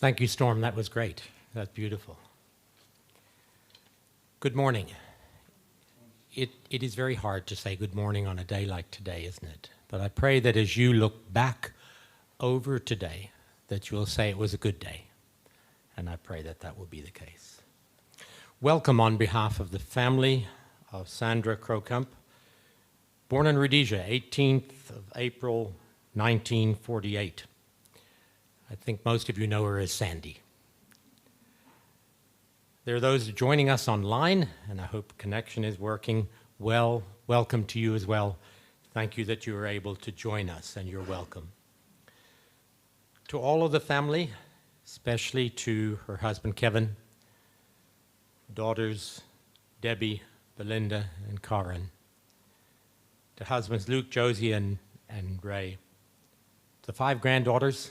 Thank you, Storm. That was great. That's beautiful. Good morning. It is very hard to say good morning on a day like today, isn't it? But I pray that as you look back over today, that you'll say it was a good day. And I pray that that will be the case. Welcome on behalf of the family of Sandra Kroukamp, born in Rhodesia, 18th of April, 1948. I think most of you know her as Sandy. There are those joining us online, and I hope connection is working well. Welcome to you as well. Thank you that you were able to join us, and you're welcome. To all of the family, especially to her husband Kevin, daughters Debbie, Belinda, and Karen, to husbands Luke, Josie, and Ray, the 5 granddaughters,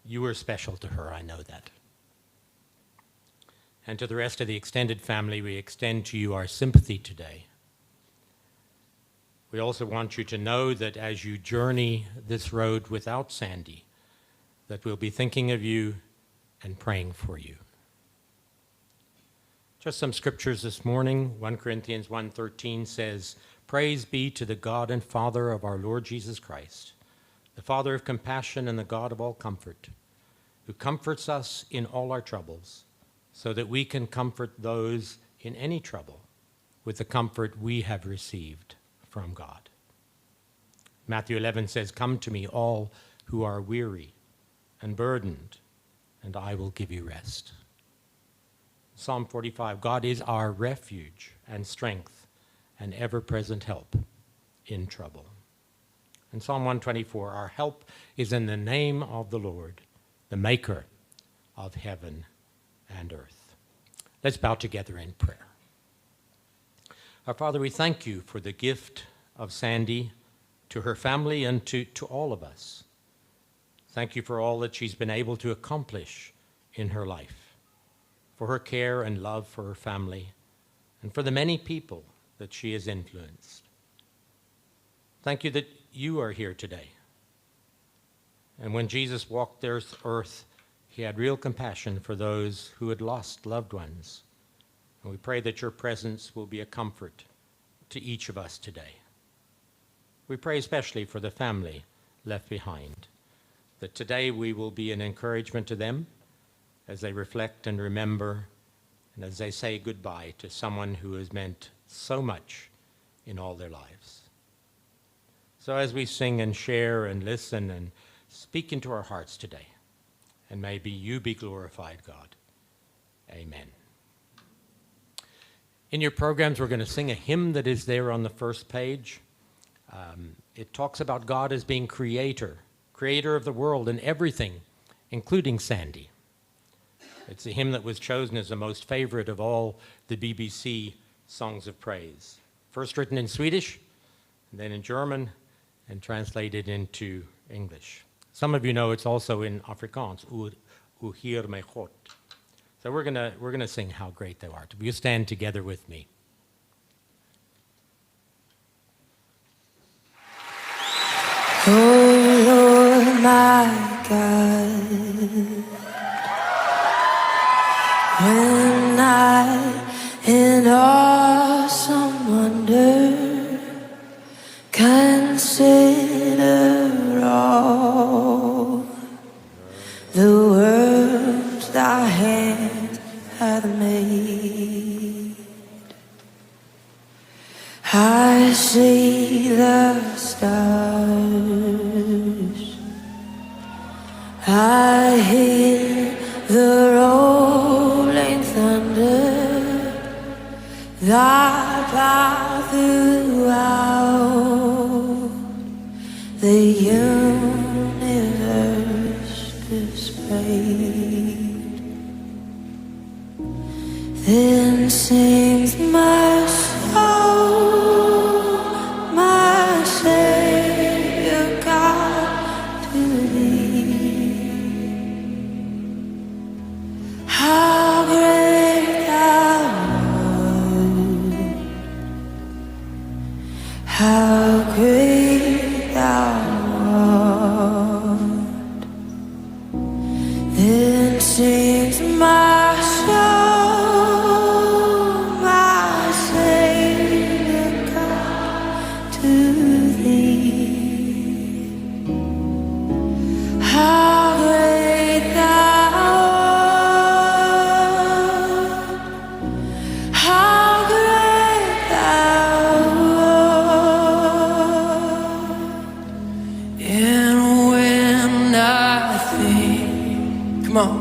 you were special to her, I know that. And to the rest of the extended family, we extend to you our sympathy today. We also want you to know that as you journey this road without Sandy, that we'll be thinking of you and praying for you. Just some scriptures this morning. 1 Corinthians 1:13 says, "Praise be to the God and Father of our Lord Jesus Christ, the Father of compassion and the God of all comfort, who comforts us in all our troubles, so that we can comfort those in any trouble with the comfort we have received from God." Matthew 11 says, "Come to me, all who are weary and burdened, and I will give you rest." Psalm 45, "God is our refuge and strength and ever-present help in trouble." And Psalm 124, "Our help is in the name of the Lord, the maker of heaven and earth." Let's bow together in prayer. Our Father, we thank you for the gift of Sandy to her family and to all of us. Thank you for all that she's been able to accomplish in her life, for her care and love for her family, and for the many people that she has influenced. Thank you that you are here today. And when Jesus walked this earth, he had real compassion for those who had lost loved ones. And we pray that your presence will be a comfort to each of us today. We pray especially for the family left behind, that today we will be an encouragement to them as they reflect and remember, and as they say goodbye to someone who has meant so much in all their lives. So as we sing and share and listen and speak into our hearts today, and maybe you be glorified, God. Amen. In your programs, we're going to sing a hymn that is there on the first page. It talks about God as being creator of the world and everything, including Sandy. It's a hymn that was chosen as the most favorite of all the BBC songs of praise. First written in Swedish, and then in German, and translated into English. Some of you know it's also in Afrikaans, "U heer my God." So we're gonna sing "How Great Thou Art." Will you stand together with me? Oh Lord my God, when I in awesome wonder consider all the worlds thy hand hath made, I see the stars, I hear the rolling thunder, thy power throughout the universe displayed. Then sings my soul, my Savior God, to thee. How great thou art, how great thou art. to thee. How great thou art, how great thou art. And when I think, come on,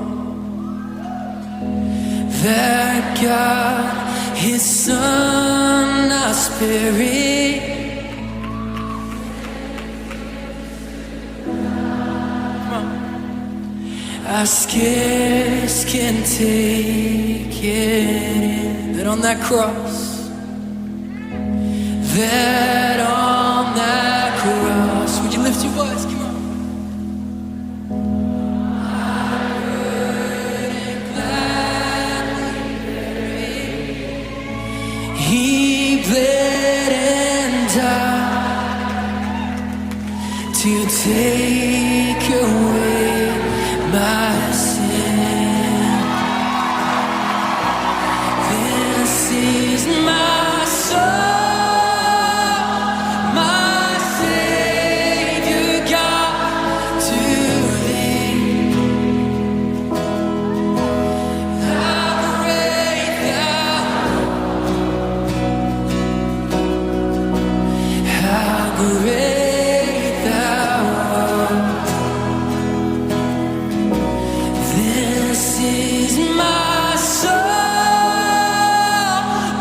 that God, His Son, our Spirit, come on, I scarce can take it in, that on that cross, that on that cross, would you lift your voice, come on. He bled and died to take away my sin. This is my soul, my Savior God, to thee. How great thou, how great thou art. This is my soul,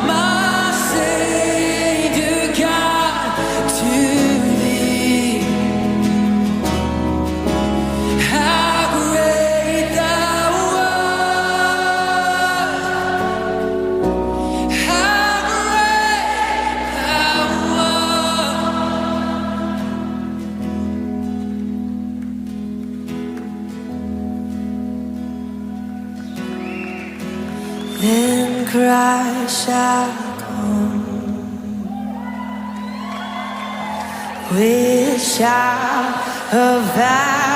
my Savior God, to thee. How great thou art, how great thou art. Then Christ shall come with shout of acclamation,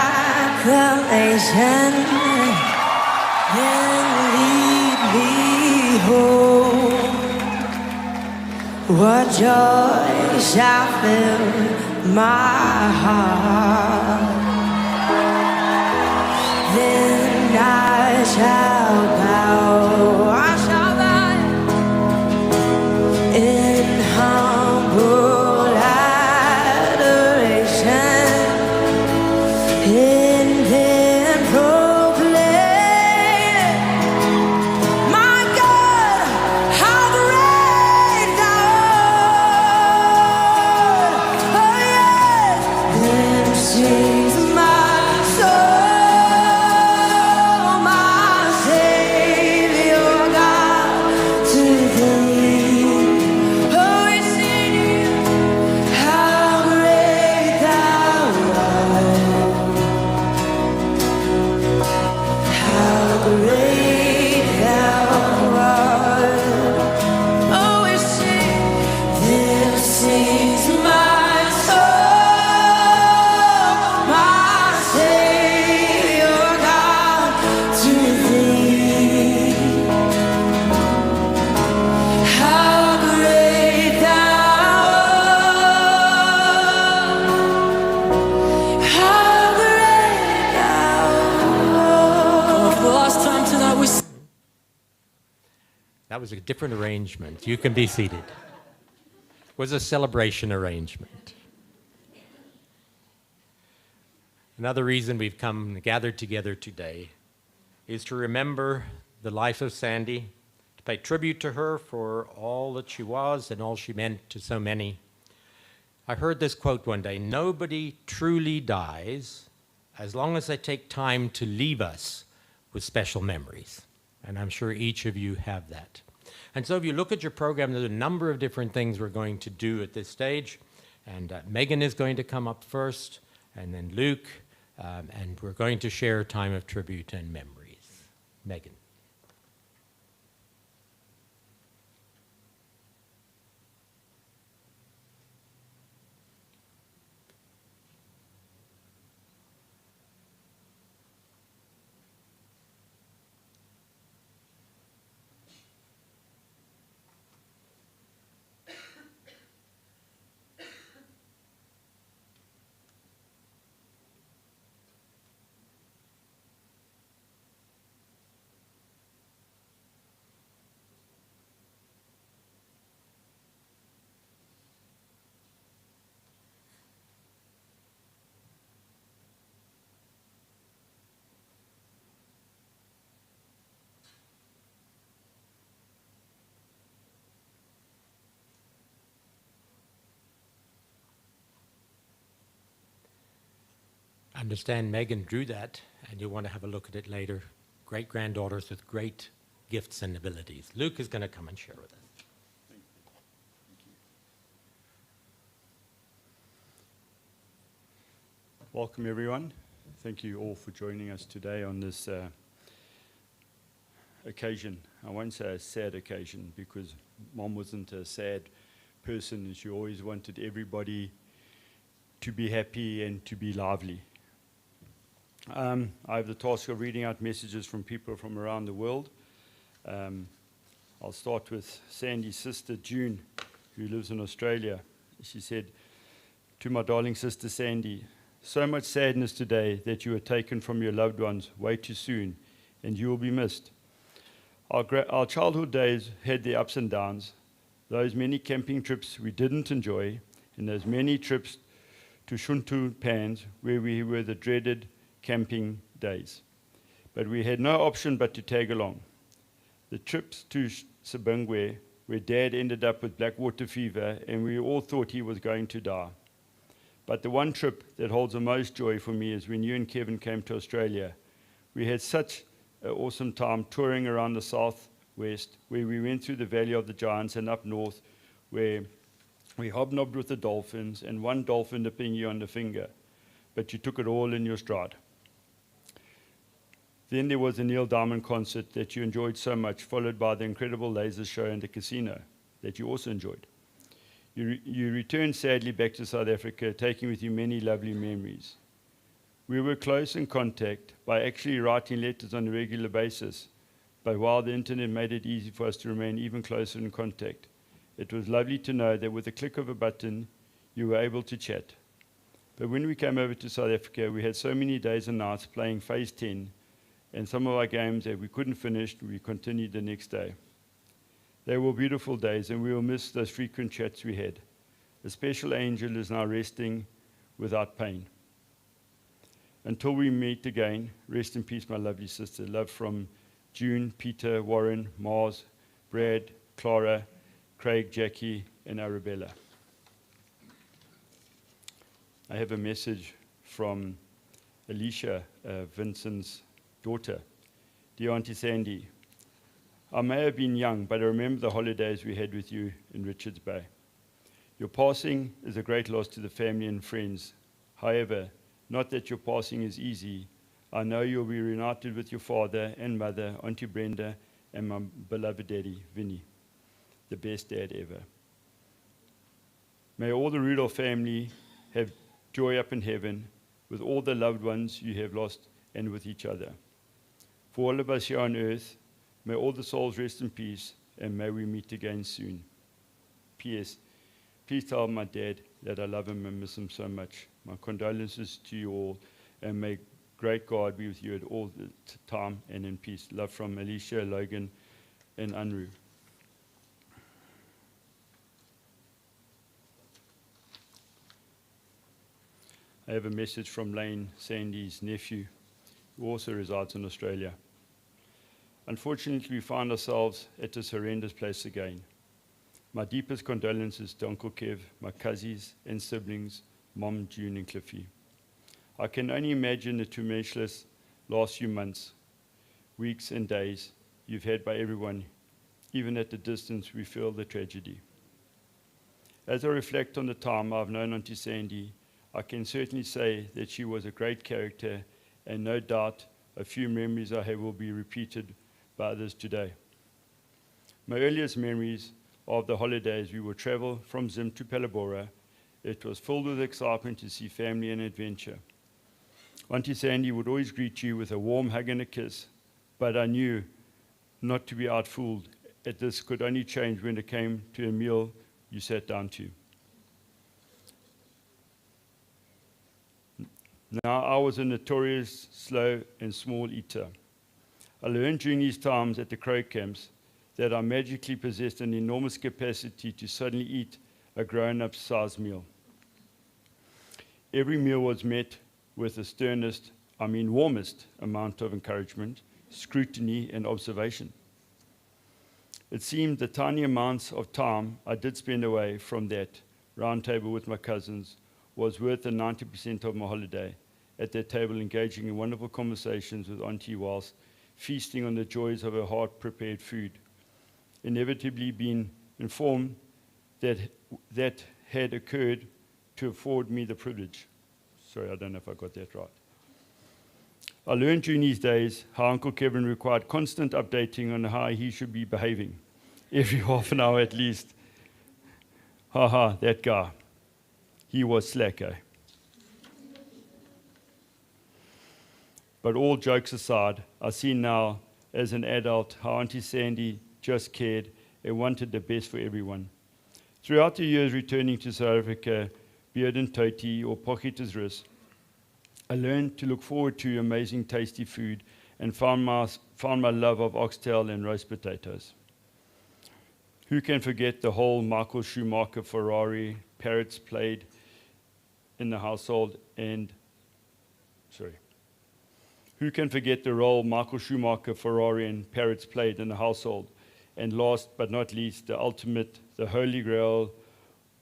and lead me home. What joy shall fill my heart? Then I shall bow, I shall bow in humble adoration, and then proclaim, my God, how great thou art. Oh yes, then sings my soul, my Savior God, to thee. Oh, we sing you, how great thou art, how great thou art. Oh, we sing, this is my soul, my Savior God, to thee. How great thou art, how great thou art. For the last time tonight, we That was a different arrangement. You can be seated. It was a celebration arrangement. Another reason we've come gathered together today is to remember the life of Sandy, to pay tribute to her for all that she was and all she meant to so many. I heard this quote one day: "Nobody truly dies as long as they take time to leave us with special memories." And I'm sure each of you have that. And so if you look at your program, there's a number of different things we're going to do at this stage. And Megan is going to come up first, and then Luke, and we're going to share a time of tribute and memories. Megan. understand Megan drew that, and you'll want to have a look at it later. Great-granddaughters with great gifts and abilities. Luke is going to come and share with us. Welcome, everyone. Thank you all for joining us today on this occasion. I won't say a sad occasion, because Mom wasn't a sad person, and she always wanted everybody to be happy and to be lively. I have the task of reading out messages from people from around the world. I'll start with Sandy's sister, June, who lives in Australia. She said, "To my darling sister Sandy, so much sadness today that you were taken from your loved ones way too soon, and you will be missed. Our childhood days had their ups and downs, those many camping trips we didn't enjoy, and those many trips to Shuntu Pans, where we were the dreaded camping days. But we had no option but to tag along. The trips to Sabungwe, where Dad ended up with blackwater fever, and we all thought he was going to die. But the one trip that holds the most joy for me is when you and Kevin came to Australia. We had such an awesome time touring around the southwest, where we went through the Valley of the Giants and up north, where we hobnobbed with the dolphins, and one dolphin nipping you on the finger, but you took it all in your stride. Then there was the Neil Diamond concert that you enjoyed so much, followed by the incredible laser show and the casino that you also enjoyed. You returned sadly back to South Africa, taking with you many lovely memories. We were close in contact by actually writing letters on a regular basis, but while the internet made it easy for us to remain even closer in contact, it was lovely to know that with a click of a button, you were able to chat. But when we came over to South Africa, we had so many days and nights playing Phase 10, and some of our games that we couldn't finish, we continued the next day. They were beautiful days, and we will miss those frequent chats we had. A special angel is now resting without pain. Until we meet again, rest in peace, my lovely sister. Love from June, Peter, Warren, Mars, Brad, Clara, Craig, Jackie, and Arabella. I have a message from Alicia, Vincent's daughter. Dear Auntie Sandy, I may have been young, but I remember the holidays we had with you in Richards Bay. Your passing is a great loss to the family and friends. However, not that your passing is easy. I know you'll be reunited with your father and mother, Auntie Brenda, and my beloved daddy, Vinny, the best dad ever. May all the Rudolph family have joy up in heaven with all the loved ones you have lost and with each other. For all of us here on earth, may all the souls rest in peace, and may we meet again soon. P.S. Please tell my dad that I love him and miss him so much. My condolences to you all, and may great God be with you at all the time and in peace. Love from Alicia, Logan, and Unru. I have a message from Lane, Sandy's nephew, who also resides in Australia. Unfortunately, we find ourselves at this horrendous place again. My deepest condolences to Uncle Kev, my cousins and siblings, Mom, June, and Cliffy. I can only imagine the tumultuous last few months, weeks, and days you've had by everyone. Even at the distance, we feel the tragedy. As I reflect on the time I've known Auntie Sandy, I can certainly say that she was a great character, and no doubt a few memories I have will be repeated by others today. My earliest memories of the holidays, we would travel from Zim to Palabora. It was filled with excitement to see family and adventure. Auntie Sandy would always greet you with a warm hug and a kiss, but I knew not to be outfooled, that this could only change when it came to a meal you sat down to. Now, I was a notorious slow and small eater. I learned during these times at the Kroukamps that I magically possessed an enormous capacity to suddenly eat a grown-up sized meal. Every meal was met with the sternest, warmest amount of encouragement, scrutiny, and observation. It seemed the tiny amounts of time I did spend away from that round table with my cousins was worth the 90% of my holiday, at their table, engaging in wonderful conversations with Auntie whilst feasting on the joys of her heart-prepared food. Inevitably being informed that that had occurred to afford me the privilege. Sorry, I don't know if I got that right. I learned during these days how Uncle Kevin required constant updating on how he should be behaving, every half an hour at least. That guy. He was slack, eh? But all jokes aside, I see now, as an adult, how Auntie Sandy just cared and wanted the best for everyone. Throughout the years returning to South Africa, be it in Toti or Potgietersrus, I learned to look forward to amazing tasty food and found my love of oxtail and roast potatoes. Who can forget the whole Michael Schumacher Ferrari parrots played in the household Who can forget the role Michael Schumacher Ferrari and parrots played in the household? And last but not least, the ultimate, the holy grail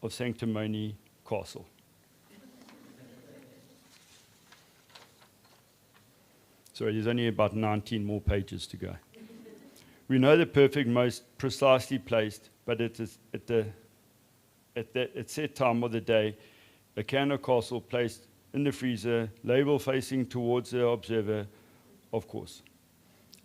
of sanctimony, castle. Sorry, there's only about 19 more pages to go. We know the perfect, most precisely placed, but at set time of the day, a can of castle placed in the freezer, label facing towards the observer, of course.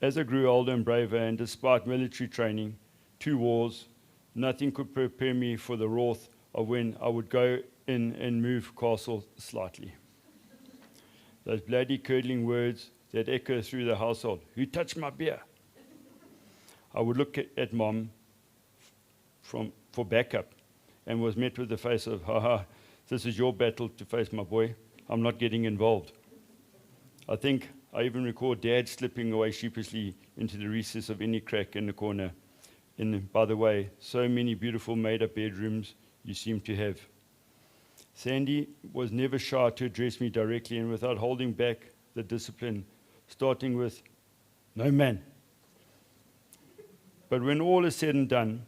As I grew older and braver, and despite military training, 2 wars, nothing could prepare me for the wrath of when I would go in and move castle slightly. Those bloody curdling words that echo through the household. Who touched my beer? I would look at Mom for backup and was met with the face of, this is your battle to face, my boy. I'm not getting involved. I think I even recall Dad slipping away sheepishly into the recess of any crack in the corner. And by the way, so many beautiful made-up bedrooms you seem to have. Sandy was never shy to address me directly and without holding back the discipline, starting with, no man. But when all is said and done,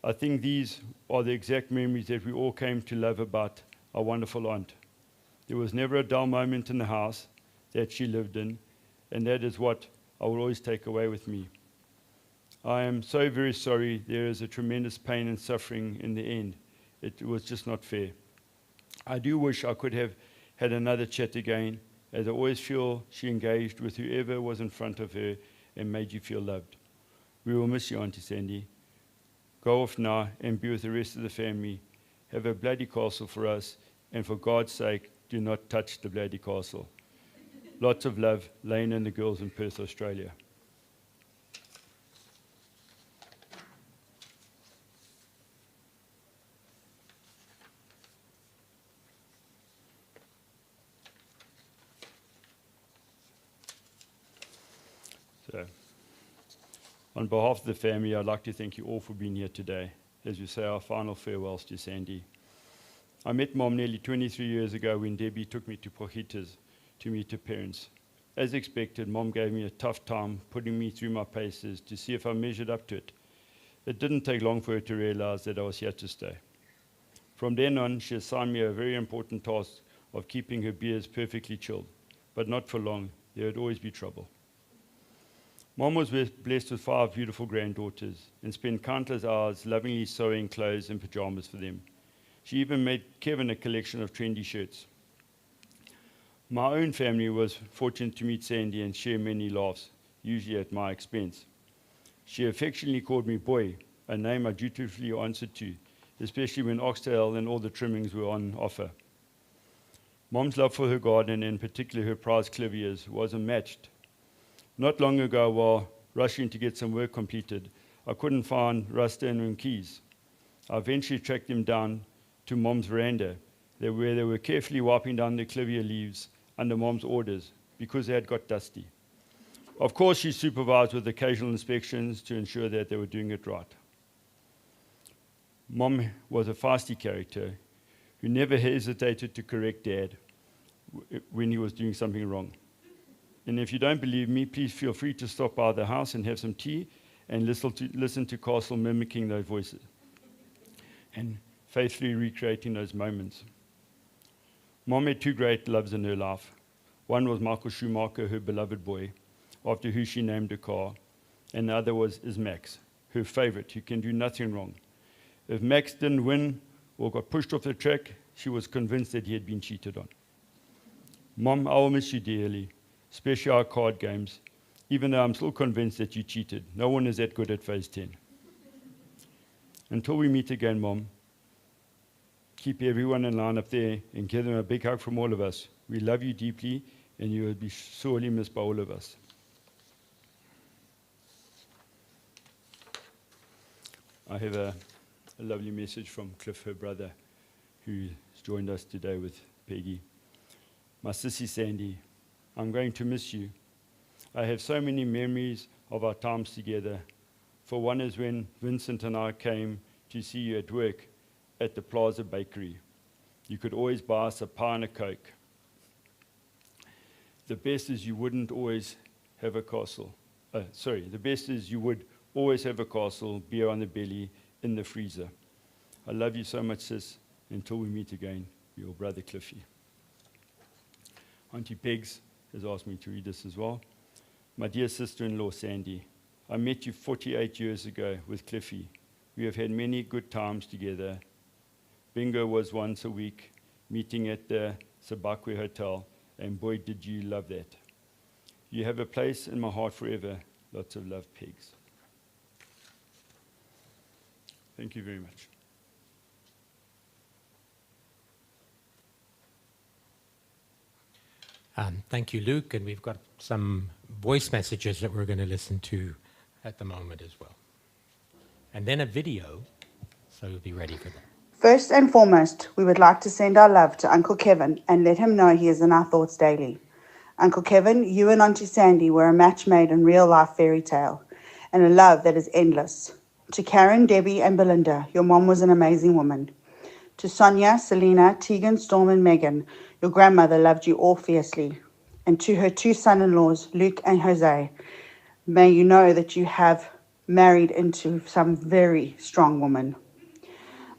I think these are the exact memories that we all came to love about our wonderful aunt. There was never a dull moment in the house that she lived in, and that is what I will always take away with me. I am so very sorry there is a tremendous pain and suffering in the end. It was just not fair. I do wish I could have had another chat again, as I always feel she engaged with whoever was in front of her and made you feel loved. We will miss you, Auntie Sandy. Go off now and be with the rest of the family. Have a bloody castle for us, and for God's sake, do not touch the bloody castle. Lots of love, Lane and the girls in Perth, Australia. So, on behalf of the family, I'd like to thank you all for being here today, as we say our final farewells to Sandy. I met Mom nearly 23 years ago when Debbie took me to Potgietersrus to meet her parents. As expected, Mom gave me a tough time putting me through my paces to see if I measured up to it. It didn't take long for her to realize that I was here to stay. From then on, she assigned me a very important task of keeping her beers perfectly chilled, but not for long. There would always be trouble. Mom was blessed with 5 beautiful granddaughters and spent countless hours lovingly sewing clothes and pajamas for them. She even made Kevin a collection of trendy shirts. My own family was fortunate to meet Sandy and share many laughs, usually at my expense. She affectionately called me boy, a name I dutifully answered to, especially when oxtail and all the trimmings were on offer. Mom's love for her garden, and in particular her prized clivias, was unmatched. Not long ago, while rushing to get some work completed, I couldn't find Rustin and keys. I eventually tracked them down to Mom's veranda, where they were carefully wiping down the clivia leaves under Mom's orders because they had got dusty. Of course, she supervised with occasional inspections to ensure that they were doing it right. Mom was a feisty character who never hesitated to correct Dad when he was doing something wrong. And if you don't believe me, please feel free to stop by the house and have some tea and listen to Castle mimicking those voices and faithfully recreating those moments. Mom had 2 great loves in her life. One was Michael Schumacher, her beloved boy, after who she named a car, and the other is Max, her favorite, who can do nothing wrong. If Max didn't win or got pushed off the track, she was convinced that he had been cheated on. Mom, I will miss you dearly, especially our card games, even though I'm still convinced that you cheated. No one is that good at phase 10. Until we meet again, Mom, keep everyone in line up there and give them a big hug from all of us. We love you deeply, and you will be sorely missed by all of us. I have a lovely message from Cliff, her brother, who's joined us today with Peggy. My sissy Sandy, I'm going to miss you. I have so many memories of our times together. For one is when Vincent and I came to see you at work at the Plaza Bakery. You could always buy us a pie and a Coke. The best is you wouldn't always have a castle. The best is you would always have a castle, beer on the belly, in the freezer. I love you so much, sis. Until we meet again, your brother Cliffy. Auntie Pegs has asked me to read this as well. My dear sister-in-law, Sandy, I met you 48 years ago with Cliffy. We have had many good times together. Bingo was once a week, meeting at the Sabakwe Hotel, and boy, did you love that. You have a place in my heart forever. Lots of love, Pegs. Thank you very much. Thank you, Luke, and we've got some voice messages that we're going to listen to at the moment as well. And then a video, so you'll be ready for that. First and foremost, we would like to send our love to Uncle Kevin and let him know he is in our thoughts daily. Uncle Kevin, you and Auntie Sandy were a match made in real-life fairy tale, and a love that is endless. To Karen, Debbie, and Belinda, your mom was an amazing woman. To Sonia, Selena, Tegan, Storm, and Megan, your grandmother loved you all fiercely. And to her two son-in-laws, Luke and Jose, may you know that you have married into some very strong woman.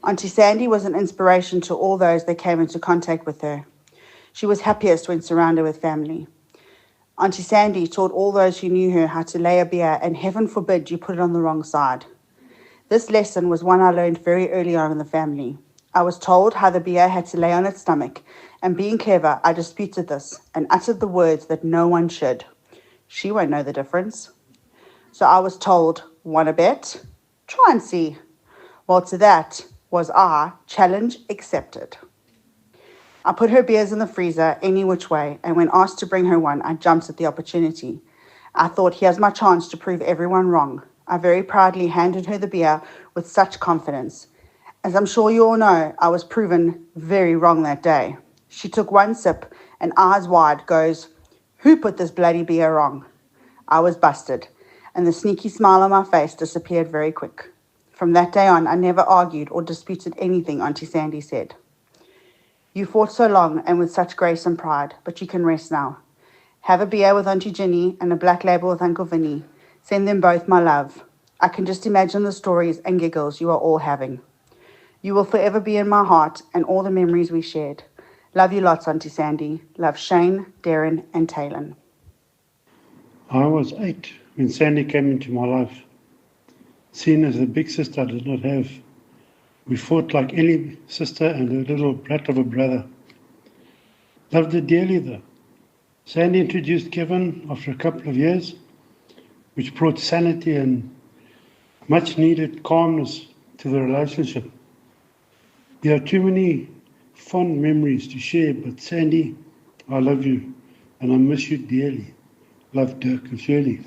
Auntie Sandy was an inspiration to all those that came into contact with her. She was happiest when surrounded with family. Auntie Sandy taught all those who knew her how to lay a beer, and heaven forbid you put it on the wrong side. This lesson was one I learned very early on in the family. I was told how the beer had to lay on its stomach, and being clever, I disputed this and uttered the words that no one should. She won't know the difference. So I was told, want a bet? Try and see. Well, to that was our challenge accepted. I put her beers in the freezer any which way, and when asked to bring her one, I jumped at the opportunity. I thought, here's my chance to prove everyone wrong. I very proudly handed her the beer with such confidence. As I'm sure you all know, I was proven very wrong that day. She took one sip and eyes wide goes, who put this bloody beer wrong? I was busted, and the sneaky smile on my face disappeared very quick. From that day on, I never argued or disputed anything Auntie Sandy said. You fought so long and with such grace and pride, but you can rest now. Have a beer with Auntie Ginny and a black label with Uncle Vinny. Send them both my love. I can just imagine the stories and giggles you are all having. You will forever be in my heart and all the memories we shared. Love you lots, Auntie Sandy. Love Shane, Darren, and Talon. I was 8 when Sandy came into my life. Seen as a big sister I did not have. We fought like any sister and a little brat of a brother. Loved her dearly though. Sandy introduced Kevin after a couple of years, which brought sanity and much needed calmness to the relationship. There are too many fond memories to share, but Sandy, I love you and I miss you dearly. Love, Dirk and Shirley.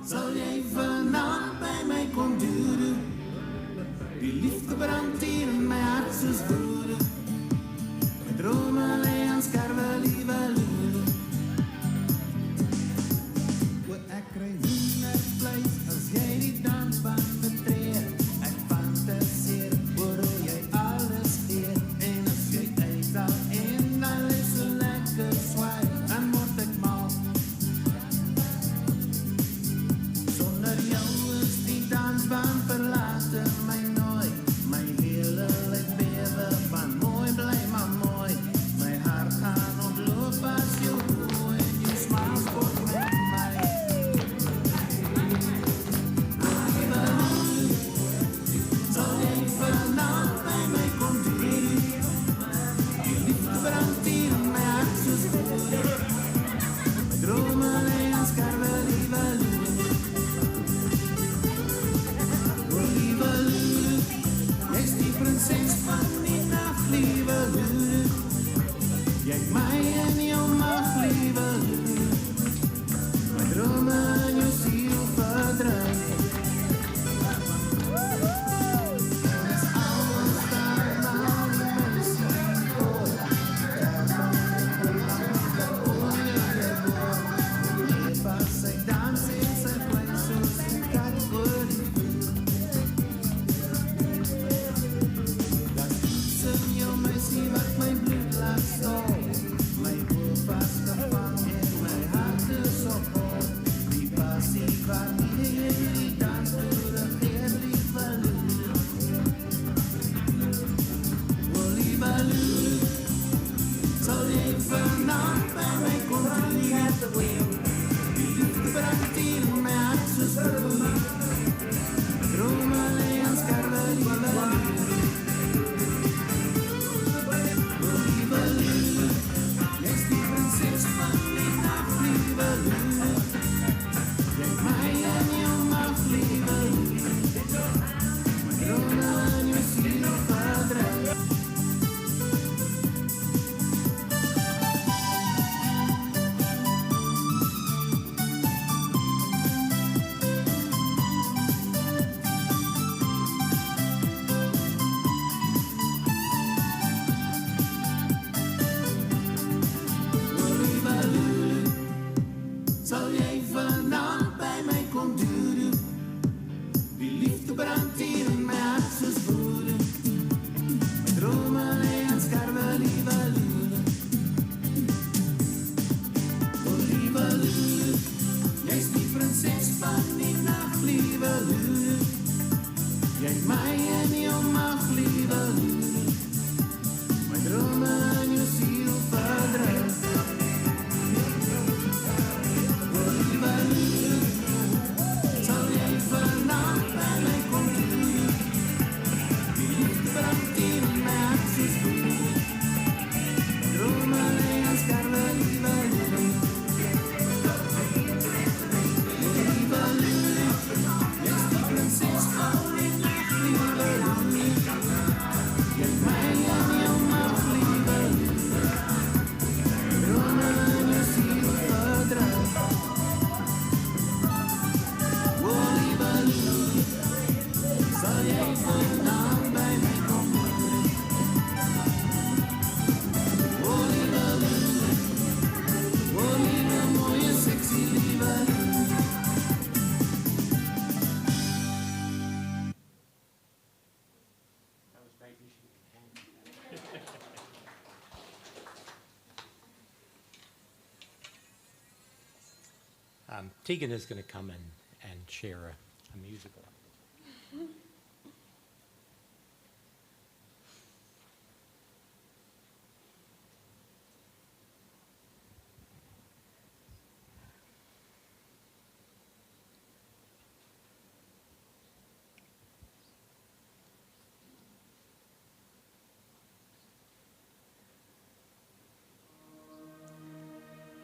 Sal jy vanaand by my kom doe? Die liefde brand hier in my hart soos woede. My drome lê aan skerwe liewe lule. O ek kry hoendervleis as jy die dansbaan betree. Ek fantaseer oor hoe jy alles eet. En as jy uithaal en dan is so lekker swaai, dan word ek mal. mij in jou mag leven. Mijn dromen en je ziel verdrijven. Zal jij vanavond bij mij komen duren? Die liefde brandt hier in mijn hartjesvoeren. Mijn dromen en scarven, lieve Lule. Oh lieve Lule, jij is die prinses van die nacht, lieve Lule. Jij mij en jou mag, lieve Lule. Mijn dromen en je ziel verdrijven. Tegan is going to come and share a musical.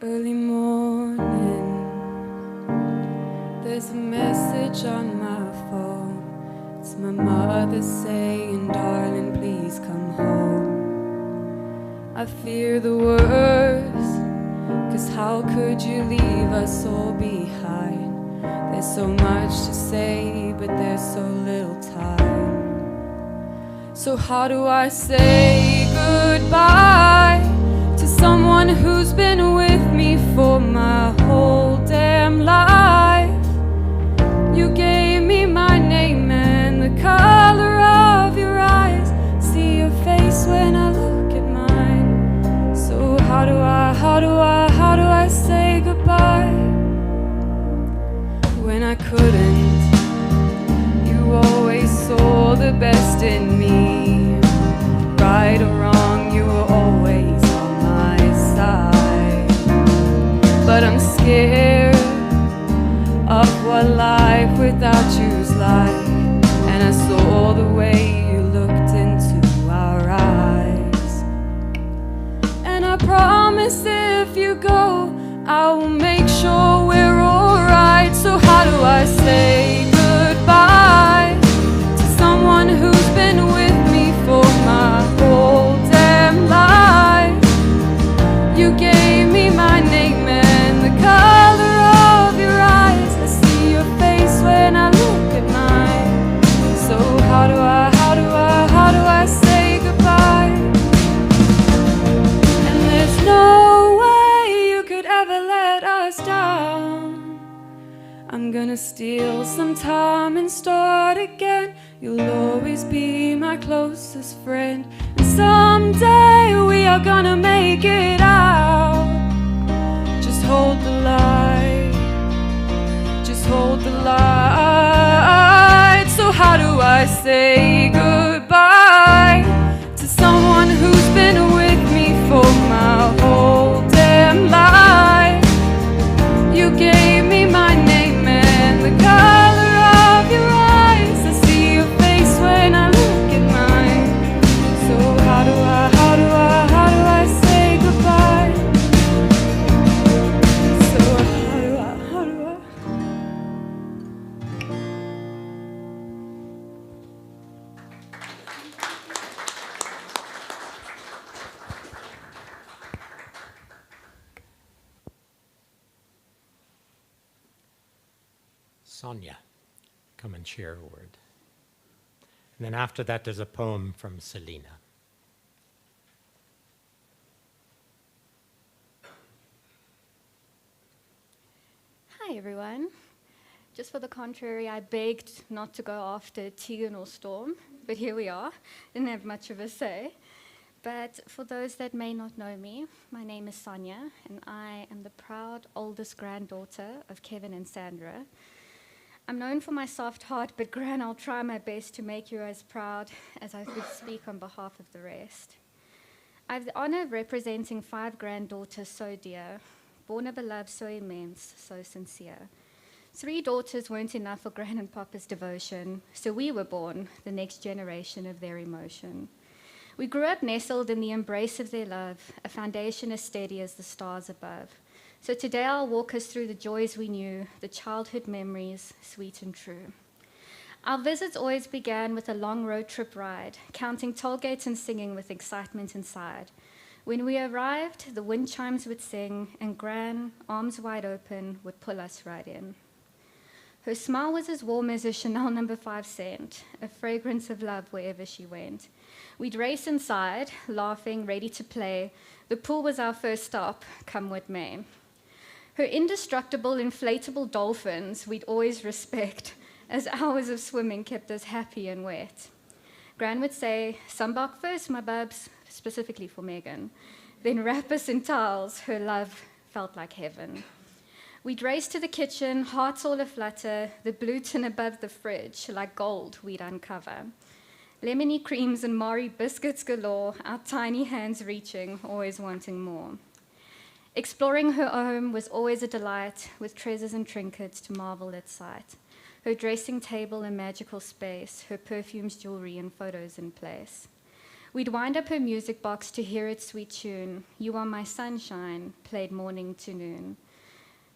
Early morning, there's a message on my phone. It's my mother saying, darling, please come home. I fear the worst, 'cause how could you leave us all behind? There's so much to say, but there's so little time. So how do I say goodbye to someone who's been with me for my whole damn life? You gave me my name and the color of your eyes. See your face when I look at mine. So how do I say goodbye when I couldn't? You always saw the best in me. Right or wrong, you were always on my side. But I'm scared of what life without you's like. And I saw the way you looked into our eyes. And I promise if you go, I will make sure we're alright. So how do I say goodbye to someone who's been with me for my whole damn life? You gave me my name and the color of your eyes. I see your face when I look at mine. So how do I say goodbye? And there's no way you could ever let us down. I'm gonna steal some time and start again. You'll always be my closest friend. And someday we are gonna make it out. Just hold the light. Just hold the light. So how do I say goodbye to someone who's been with me for my whole damn life? You gave me my name and the color of your eyes. I see your face when I look at mine. So how do I say goodbye? So how do I? Sonia, come and share a word. And then after that, there's a poem from Selena. Hi, everyone. Just for the contrary, I begged not to go after Tegan or Storm, but here we are. Didn't have much of a say. But for those that may not know me, my name is Sonia, and I am the proud oldest granddaughter of Kevin and Sandra. I'm known for my soft heart, but Gran, I'll try my best to make you as proud as I could speak on behalf of the rest. I have the honor of representing 5 granddaughters so dear, born of a love so immense, so sincere. 3 daughters weren't enough for Gran and Papa's devotion, so we were born, the next generation of their emotion. We grew up nestled in the embrace of their love, a foundation as steady as the stars above. So today I'll walk us through the joys we knew, the childhood memories, sweet and true. Our visits always began with a long road trip ride, counting toll gates and singing with excitement inside. When we arrived, the wind chimes would sing, and Gran, arms wide open, would pull us right in. Her smile was as warm as a Chanel No. 5 scent, a fragrance of love wherever she went. We'd race inside, laughing, ready to play. The pool was our first stop, come what may. Her indestructible inflatable dolphins we'd always respect, as hours of swimming kept us happy and wet. Gran would say, sunbark first, my bubs, specifically for Megan. Then wrap us in towels, her love felt like heaven. We'd race to the kitchen, hearts all aflutter, the blue tin above the fridge, like gold we'd uncover. Lemony creams and Mari biscuits galore, our tiny hands reaching, always wanting more. Exploring her home was always a delight, with treasures and trinkets to marvel at sight. Her dressing table a magical space, her perfumes, jewelry, and photos in place. We'd wind up her music box to hear its sweet tune, You Are My Sunshine, played morning to noon.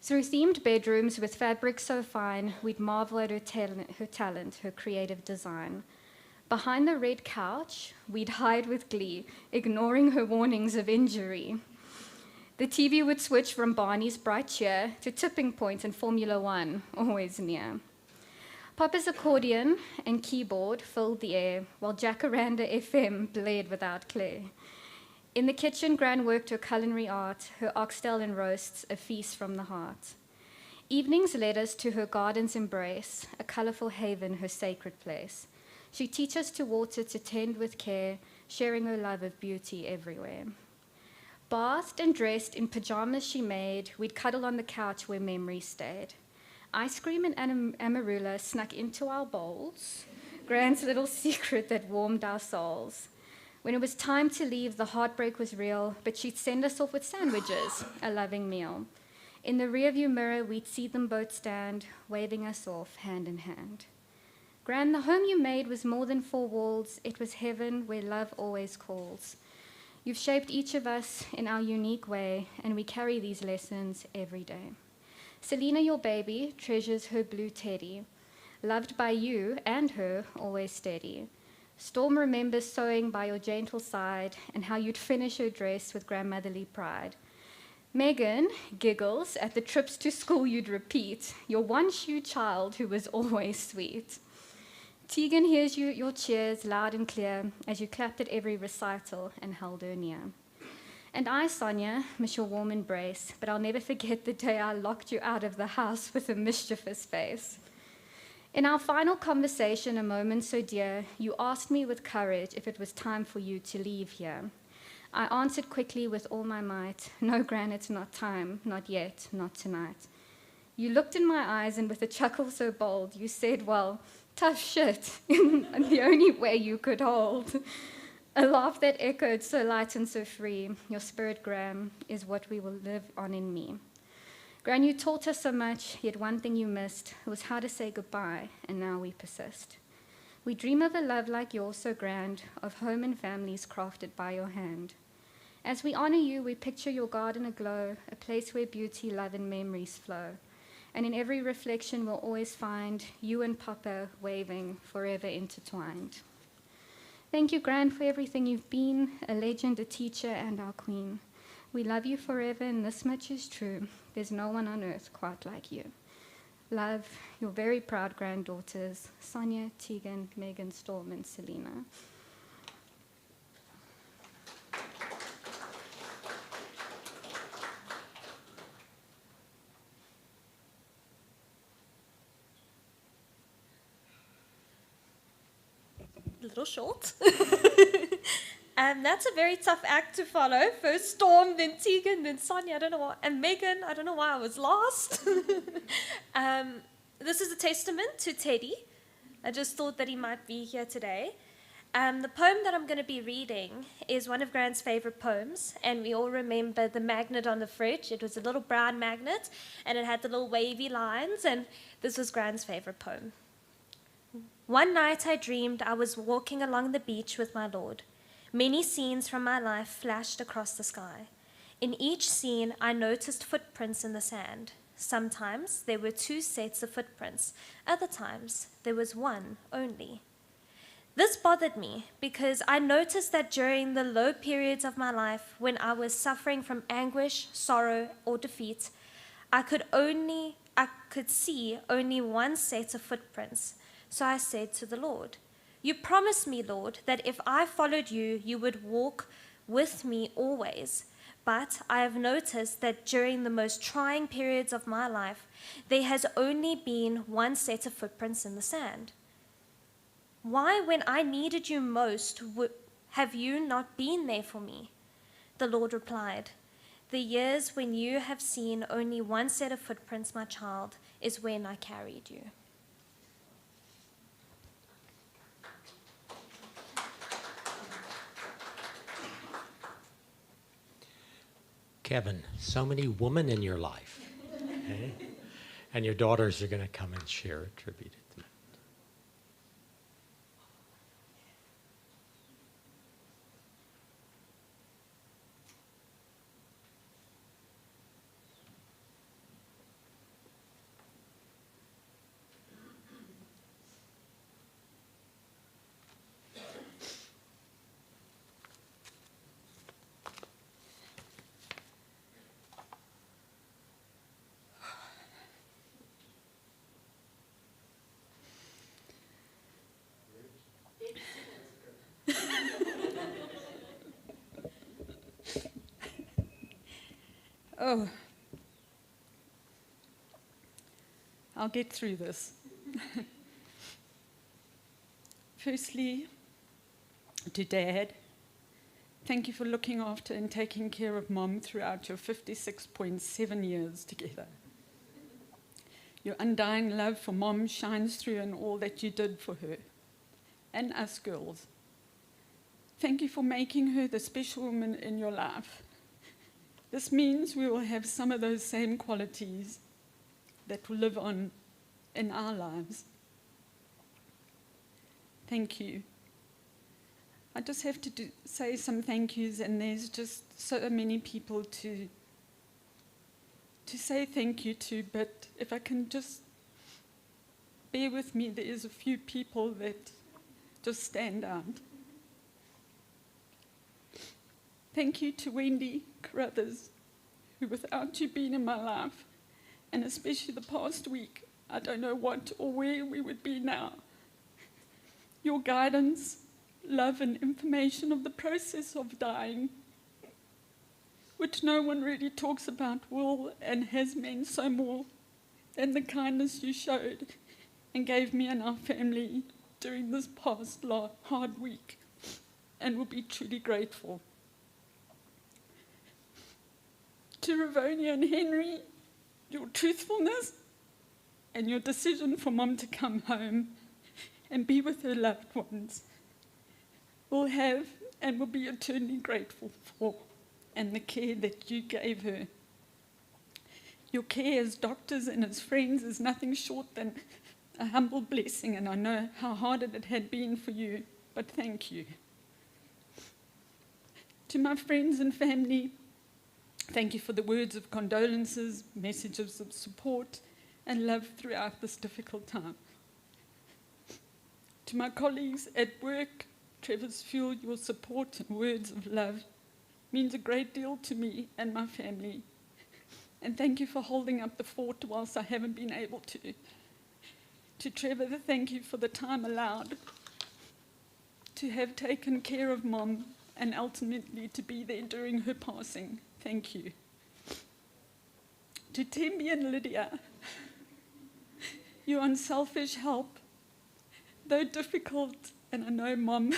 Through themed bedrooms with fabric so fine, we'd marvel at her talent, her creative design. Behind the red couch, we'd hide with glee, ignoring her warnings of injury. The TV would switch from Barney's bright cheer to Tipping Point and Formula One, always near. Papa's accordion and keyboard filled the air, while Jacaranda FM blared without Claire. In the kitchen, Gran worked her culinary art, her oxtail and roasts, a feast from the heart. Evenings led us to her garden's embrace, a colourful haven, her sacred place. She'd teach us to water, to tend with care, sharing her love of beauty everywhere. Bathed and dressed in pajamas she made, we'd cuddle on the couch where memories stayed. Ice cream and amarula snuck into our bowls, Gran's little secret that warmed our souls. When it was time to leave, the heartbreak was real, but she'd send us off with sandwiches, a loving meal. In the rearview mirror, we'd see them both stand, waving us off hand in hand. Gran, the home you made was more than 4 walls. It was heaven where love always calls. You've shaped each of us in our unique way, and we carry these lessons every day. Selena, your baby, treasures her blue teddy, loved by you and her, always steady. Storm remembers sewing by your gentle side and how you'd finish her dress with grandmotherly pride. Megan giggles at the trips to school you'd repeat, your one-shoe child who was always sweet. Tegan hears your cheers loud and clear as you clapped at every recital and held her near. And I, Sonia, miss your warm embrace, but I'll never forget the day I locked you out of the house with a mischievous face. In our final conversation, a moment so dear, you asked me with courage if it was time for you to leave here. I answered quickly with all my might, no, Gran, it's not time, not yet, not tonight. You looked in my eyes and with a chuckle so bold, you said, well, tough shit, in the only way you could hold. A laugh that echoed so light and so free, your spirit, Gran, is what we will live on in me. Gran, you taught us so much, yet one thing you missed was how to say goodbye, and now we persist. We dream of a love like yours so grand, of home and families crafted by your hand. As we honor you, we picture your garden aglow, a place where beauty, love, and memories flow. And in every reflection, we'll always find you and Papa waving, forever intertwined. Thank you, Gran, for everything you've been, a legend, a teacher, and our queen. We love you forever, and this much is true. There's no one on earth quite like you. Love, your very proud granddaughters, Sonia, Tegan, Megan, Storm, and Selena. A little short. That's a very tough act to follow. First Storm, then Tegan, then Sonia, I don't know why, and Megan, I don't know why I was last. This is a testament to Teddy. I just thought that he might be here today. The poem that I'm going to be reading is one of Gran's favorite poems, and we all remember the magnet on the fridge. It was a little brown magnet, and it had the little wavy lines, and this was Gran's favorite poem. One night I dreamed I was walking along the beach with my Lord. Many scenes from my life flashed across the sky. In each scene, I noticed footprints in the sand. Sometimes there were 2 sets of footprints. Other times, there was one only. This bothered me because I noticed that during the low periods of my life when I was suffering from anguish, sorrow, or defeat, I could see only one set of footprints. So I said to the Lord, you promised me, Lord, that if I followed you, you would walk with me always. But I have noticed that during the most trying periods of my life, there has only been one set of footprints in the sand. Why, when I needed you most, have you not been there for me? The Lord replied, the years when you have seen only one set of footprints, my child, is when I carried you. Kevin, so many women in your life. Okay? And your daughters are going to come and share a tribute at the end. Oh, I'll get through this. Firstly, to Dad, thank you for looking after and taking care of Mom throughout your 56.7 years together. Your undying love for Mom shines through in all that you did for her and us girls. Thank you for making her the special woman in your life. This means we will have some of those same qualities that will live on in our lives. Thank you. I just have to say some thank yous, and there's just so many people to say thank you to, but if I can just bear with me, there is a few people that just stand out. Thank you to Wendy Carruthers, who without you being in my life, and especially the past week, I don't know what or where we would be now. Your guidance, love and information of the process of dying, which no one really talks about, will and has meant so more than the kindness you showed and gave me and our family during this past hard week, and will be truly grateful. To Ravonia and Henry, your truthfulness and your decision for Mum to come home and be with her loved ones will have and will be eternally grateful for, and the care that you gave her. Your care as doctors and as friends is nothing short than a humble blessing, and I know how hard it had been for you, but thank you. To my friends and family, thank you for the words of condolences, messages of support, and love throughout this difficult time. To my colleagues at work, Trevor's Fuel, your support and words of love means a great deal to me and my family. And thank you for holding up the fort whilst I haven't been able to. To Trevor, thank you for the time allowed to have taken care of Mom and ultimately to be there during her passing. Thank you. To Tembi and Lydia, your unselfish help, though difficult, and I know Mom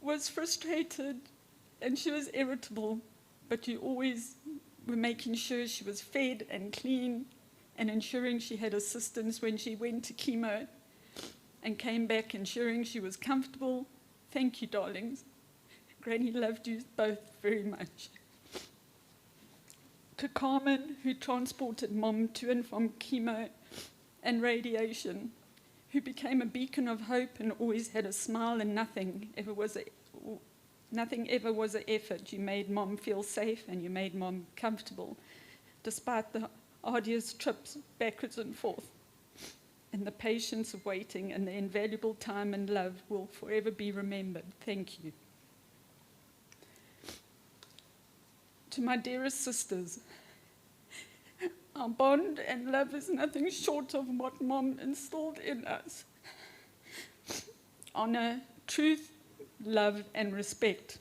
was frustrated and she was irritable, but you always were making sure she was fed and clean and ensuring she had assistance when she went to chemo and came back, ensuring she was comfortable. Thank you, darlings. Granny loved you both very much. To Carmen, who transported Mom to and from chemo and radiation, who became a beacon of hope and always had a smile, and nothing ever was an effort. You made Mom feel safe and you made Mom comfortable, despite the arduous trips backwards and forth. And the patience of waiting and the invaluable time and love will forever be remembered. Thank you. To my dearest sisters, our bond and love is nothing short of what Mom instilled in us. Honor, truth, love, and respect.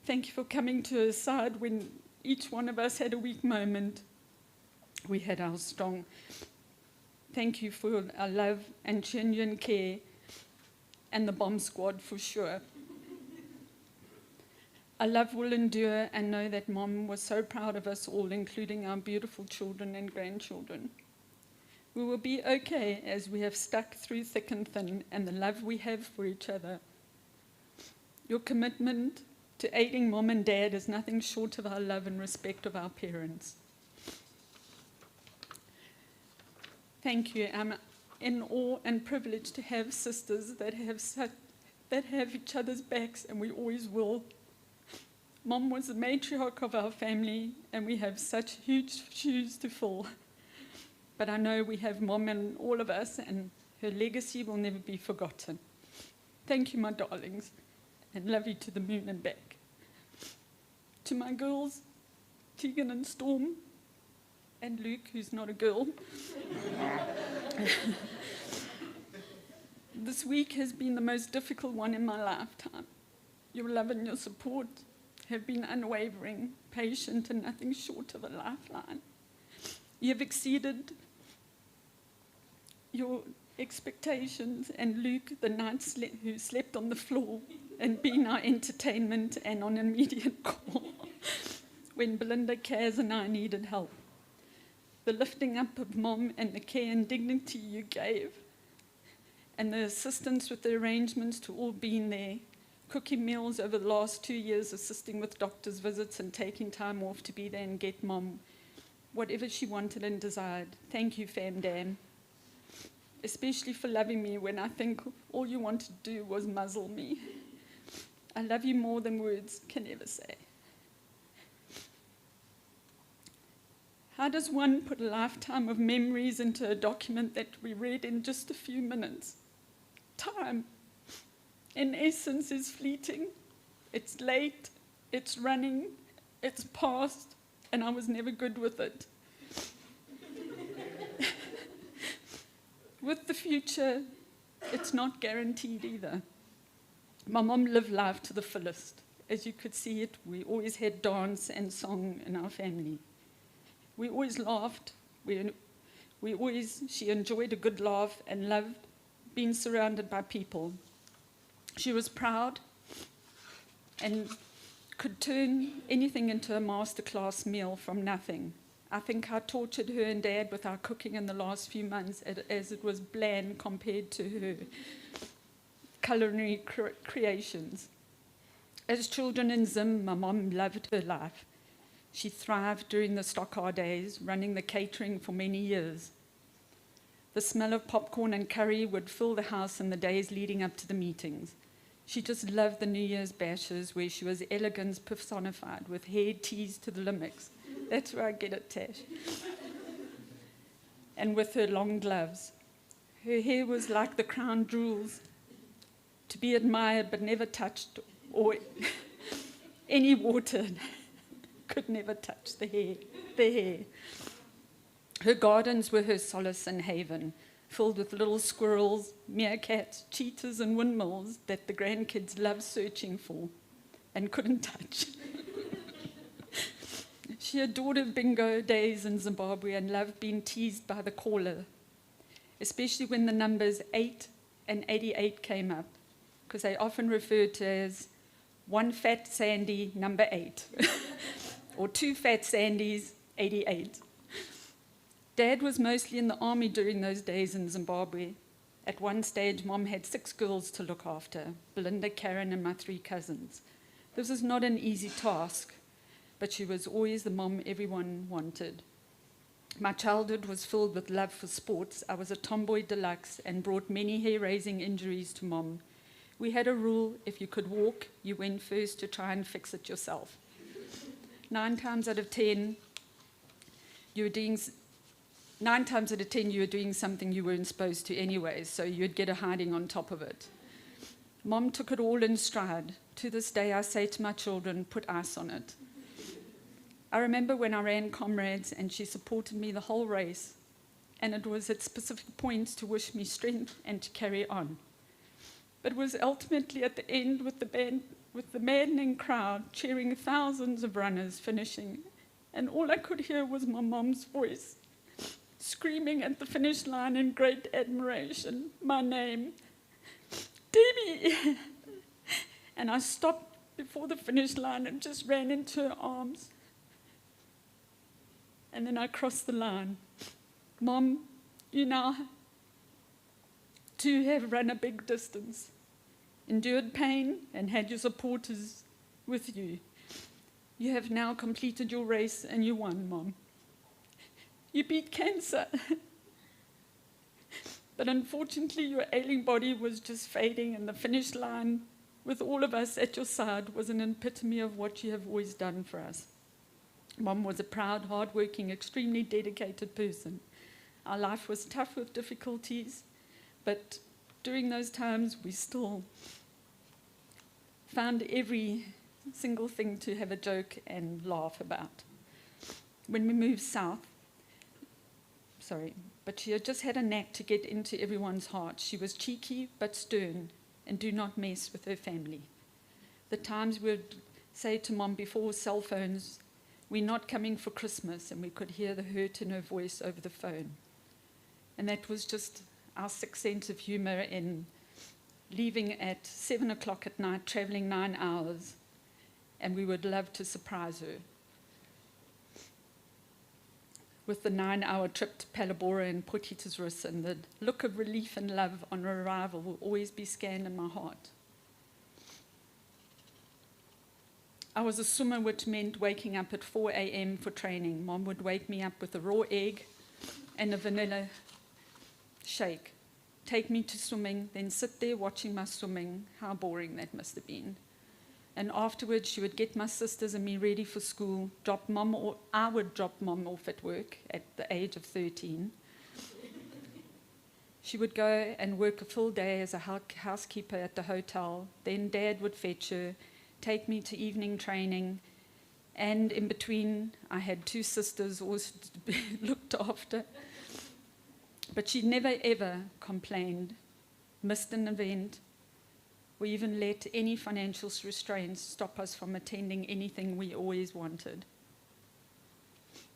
Thank you for coming to her side when each one of us had a weak moment. We had our strong. Thank you for our love and genuine care, and the bomb squad for sure. Our love will endure, and know that Mom was so proud of us all, including our beautiful children and grandchildren. We will be okay as we have stuck through thick and thin, and the love we have for each other. Your commitment to aiding Mom and Dad is nothing short of our love and respect of our parents. Thank you. I'm in awe and privileged to have sisters that have each other's backs, and we always will. Mom was the matriarch of our family, and we have such huge shoes to fill. But I know we have Mom in all of us, and her legacy will never be forgotten. Thank you, my darlings, and love you to the moon and back. To my girls, Tegan and Storm, and Luke, who's not a girl. This week has been the most difficult one in my lifetime. Your love and your support have been unwavering, patient, and nothing short of a lifeline. You have exceeded your expectations, and Luke, the night who slept on the floor and been our entertainment and on immediate call when Belinda, Kaz, and I needed help. The lifting up of Mom and the care and dignity you gave, and the assistance with the arrangements to all being there, cooking meals over the last 2 years, assisting with doctor's visits and taking time off to be there and get Mom whatever she wanted and desired. Thank you, Fam Dam, especially for loving me when I think all you wanted to do was muzzle me. I love you more than words can ever say. How does one put a lifetime of memories into a document that we read in just a few minutes? Time, in essence, is fleeting. It's late, it's running, It's past, and I was never good with it. With the future, it's not guaranteed either. My mom lived life to the fullest. As you could see it, we always had dance and song in our family. We always laughed. She enjoyed a good laugh and loved being surrounded by people. She was proud and could turn anything into a masterclass meal from nothing. I think I tortured her and Dad with our cooking in the last few months as it was bland compared to her culinary creations. As children in Zim, my mom loved her life. She thrived during the stock days, running the catering for many years. The smell of popcorn and curry would fill the house in the days leading up to the meetings. She just loved the New Year's bashes where she was elegance personified with hair teased to the limits. That's where I get it, Tash. And with her long gloves. Her hair was like the crown jewels, to be admired but never touched, or any water could never touch the hair. Her gardens were her solace and haven, filled with little squirrels, meerkats, cheetahs, and windmills that the grandkids loved searching for and couldn't touch. She adored her bingo days in Zimbabwe and loved being teased by the caller, especially when the numbers 8 and 88 came up, because they often referred to as one fat Sandy, number 8, or two fat Sandys, 88. Dad was mostly in the army during those days in Zimbabwe. At one stage, Mom had 6 girls to look after, Belinda, Karen, and my 3 cousins. This was not an easy task, but she was always the mom everyone wanted. My childhood was filled with love for sports. I was a tomboy deluxe and brought many hair-raising injuries to Mom. We had a rule: if you could walk, you went first to try and fix it yourself. 9 times out of 10, you were doing something you weren't supposed to anyway, so you'd get a hiding on top of it. Mom took it all in stride. To this day, I say to my children, put ice on it. I remember when I ran Comrades and she supported me the whole race, and it was at specific points to wish me strength and to carry on. But it was ultimately at the end with the maddening crowd cheering thousands of runners finishing, and all I could hear was my mom's voice screaming at the finish line in great admiration, my name, Debbie! And I stopped before the finish line and just ran into her arms. And then I crossed the line. Mom, you now too have run a big distance, endured pain, and had your supporters with you. You have now completed your race and you won, Mom. You beat cancer. But unfortunately, your ailing body was just fading, and the finish line, with all of us at your side, was an epitome of what you have always done for us. Mom was a proud, hard-working, extremely dedicated person. Our life was tough with difficulties, but during those times, we still found every single thing to have a joke and laugh about. When we moved south, but she had just had a knack to get into everyone's heart. She was cheeky but stern, and do not mess with her family. The times we would say to Mom before cell phones, we're not coming for Christmas, and we could hear the hurt in her voice over the phone. And that was just our sixth sense of humor in leaving at 7 o'clock at night, traveling 9 hours, and we would love to surprise her with the 9-hour trip to Palabora and Potgietersrus, and the look of relief and love on her arrival will always be scanned in my heart. I was a swimmer, which meant waking up at 4 a.m. for training. Mom would wake me up with a raw egg and a vanilla shake, take me to swimming, then sit there watching my swimming. How boring that must have been. And afterwards, she would get my sisters and me ready for school, I would drop Mom off at work at the age of 13. She would go and work a full day as a housekeeper at the hotel. Then Dad would fetch her, take me to evening training, And in between, I had 2 sisters also to be looked after. But she never ever complained, missed an event, or even let any financial restraints stop us from attending anything we always wanted.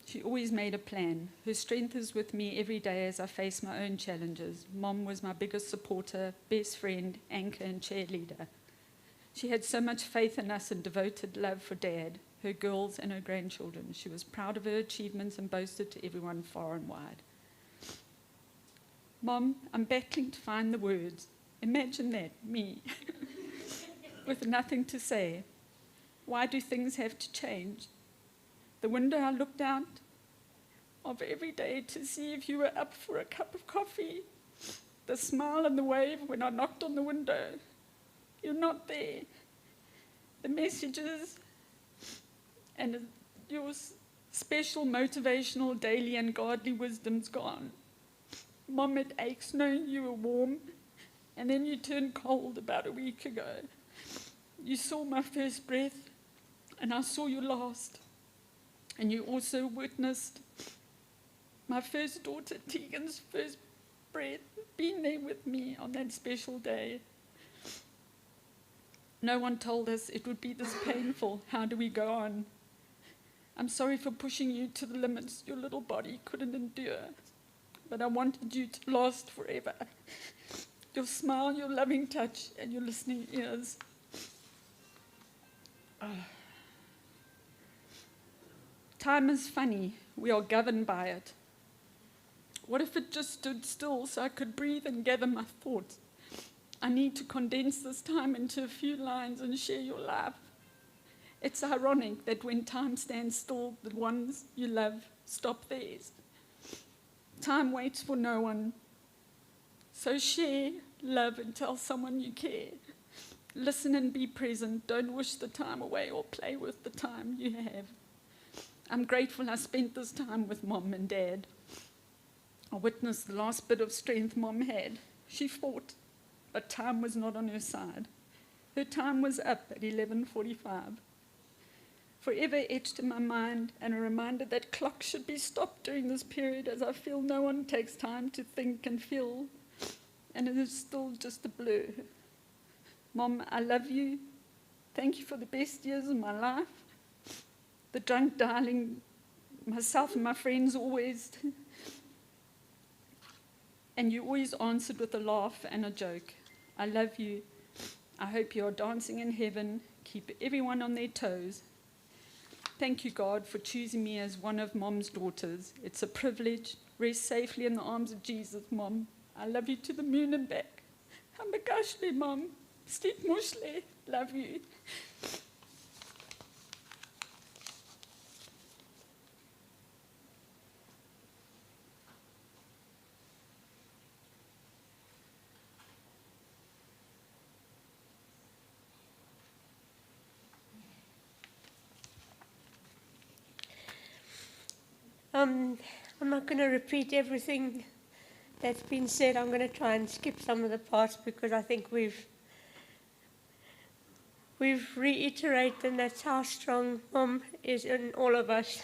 She always made a plan. Her strength is with me every day as I face my own challenges. Mom was my biggest supporter, best friend, anchor, and cheerleader. She had so much faith in us and devoted love for Dad, her girls, and her grandchildren. She was proud of her achievements and boasted to everyone far and wide. Mom, I'm battling to find the words. Imagine that, me, with nothing to say. Why do things have to change? The window I looked out of every day to see if you were up for a cup of coffee. The smile and the wave when I knocked on the window. You're not there. The messages and your special motivational daily and godly wisdom's gone. Mom, it aches knowing you were warm, and then you turned cold about a week ago. You saw my first breath, and I saw your last. And you also witnessed my first daughter, Tegan's first breath, being there with me on that special day. No one told us it would be this painful. How do we go on? I'm sorry for pushing you to the limits your little body couldn't endure. But I wanted you to last forever. Your smile, your loving touch, and your listening ears. Time is funny. We are governed by it. What if it just stood still so I could breathe and gather my thoughts? I need to condense this time into a few lines and share your life. It's ironic that when time stands still, the ones you love stop theirs. Time waits for no one. So share, love, and tell someone you care. Listen and be present. Don't wish the time away or play with the time you have. I'm grateful I spent this time with Mom and Dad. I witnessed the last bit of strength Mom had. She fought, but time was not on her side. Her time was up at 11:45. Forever etched in my mind, and a reminder that clocks should be stopped during this period, as I feel no one takes time to think and feel, and it is still just a blur. Mom, I love you. Thank you for the best years of my life. The drunk darling, myself and my friends always, and you always answered with a laugh and a joke. I love you. I hope you are dancing in heaven. Keep everyone on their toes. Thank you, God, for choosing me as one of Mom's daughters. It's a privilege. Rest safely in the arms of Jesus, Mom. I love you to the moon and back. Hamagashli, Mom. Sleep mushle. Love you. I'm not going to repeat everything that's been said. I'm going to try and skip some of the parts because I think we've reiterated, and that's how strong Mom is in all of us.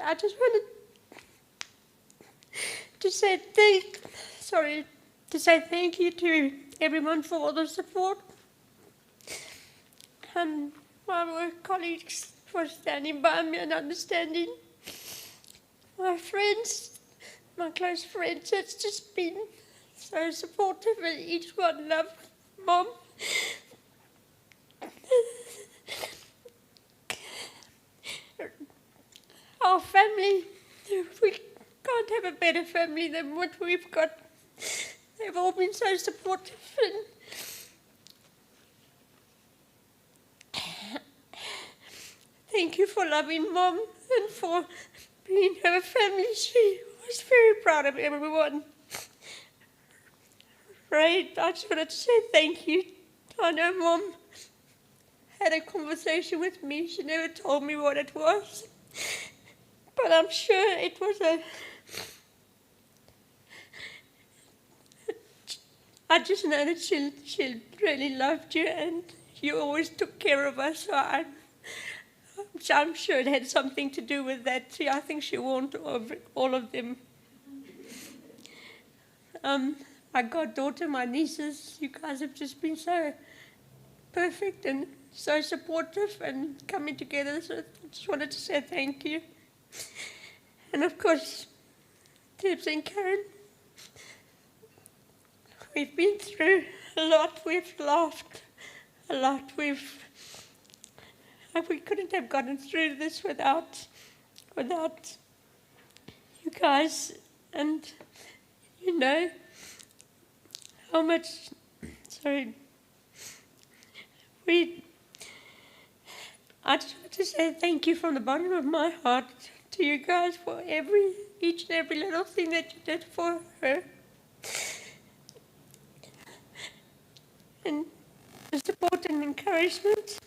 I just wanted to say thank you to everyone for all the support, and my work colleagues for standing by me and understanding. My friends, my close friends, it's just been so supportive, and each one loved Mom. Our family, we can't have a better family than what we've got. They've all been so supportive, and thank you for loving Mom and for being her family. She was very proud of everyone. Ray, I just wanted to say thank you. I know Mom had a conversation with me. She never told me what it was, but I'm sure it was I just know that she really loved you, and you always took care of us. So I'm sure it had something to do with that. I think she warned all of them. My goddaughter, my nieces, you guys have just been so perfect and so supportive and coming together. So I just wanted to say thank you. And of course, Tibbs and Karen, we've been through a lot. We've laughed a lot. We couldn't have gotten through this without you guys. And you know how much, I just want to say thank you from the bottom of my heart to you guys for each and every little thing that you did for her. And the support and encouragement.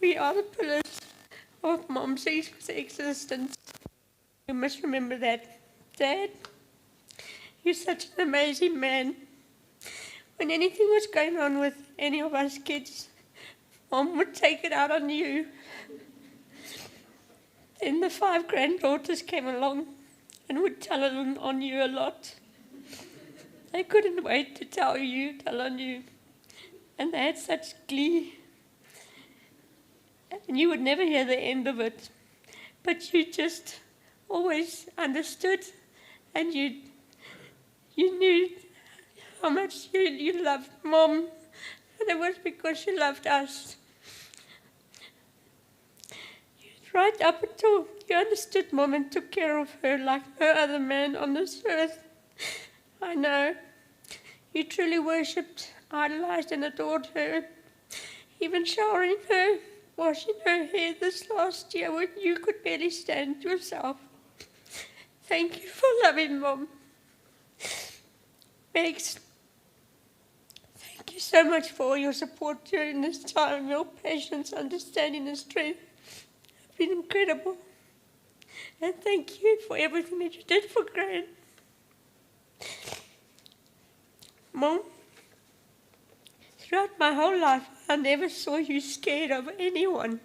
We are the pillars of Mom's existence. You must remember that. Dad, you're such an amazing man. When anything was going on with any of us kids, Mom would take it out on you. Then the 5 granddaughters came along and would tell on you a lot. They couldn't wait to tell on you. And they had such glee. And you would never hear the end of it. But you just always understood, and you knew how much you loved Mom. And it was because she loved us. Right up until you understood Mom and took care of her like no other man on this earth. I know. You truly worshipped, idolized and adored her. Even showering her, washing her hair this last year when you could barely stand yourself. Thank you for loving Mom. Megs, thank you so much for all your support during this time. Your patience, understanding and strength have been incredible. And thank you for everything that you did for Gran. Mom, throughout my whole life, I never saw you scared of anyone.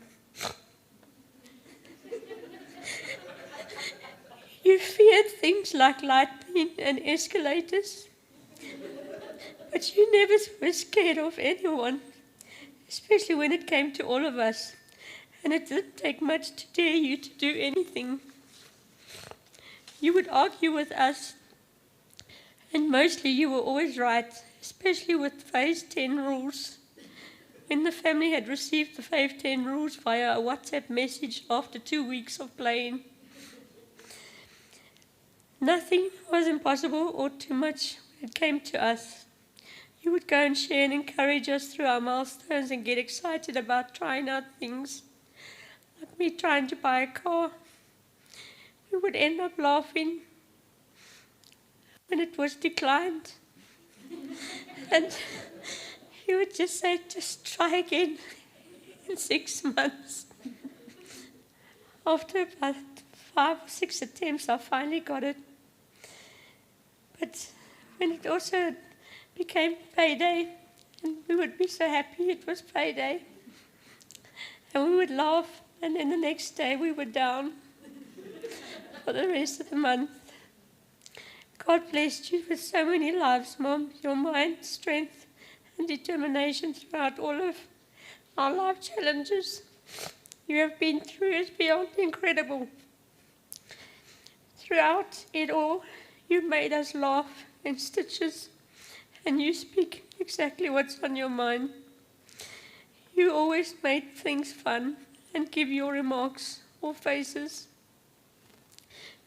You feared things like lightning and escalators, but you never were scared of anyone, especially when it came to all of us. And it didn't take much to dare you to do anything. You would argue with us, and mostly you were always right, especially with Phase 10 rules. When the family had received the Phase 10 rules via a WhatsApp message after 2 weeks of playing. Nothing was impossible or too much when it came to us. You would go and share and encourage us through our milestones and get excited about trying out things. Like me trying to buy a car. We would end up laughing when it was declined. And you would just say, just try again in 6 months. After about 5 or 6 attempts, I finally got it. But when it also became payday, and we would be so happy it was payday, and we would laugh, and then the next day we were down for the rest of the month. God blessed you with so many lives, Mom. Your mind, strength, and determination throughout all of our life challenges you have been through is beyond incredible. Throughout it all, you made us laugh in stitches, and you speak exactly what's on your mind. You always made things fun and give your remarks or faces.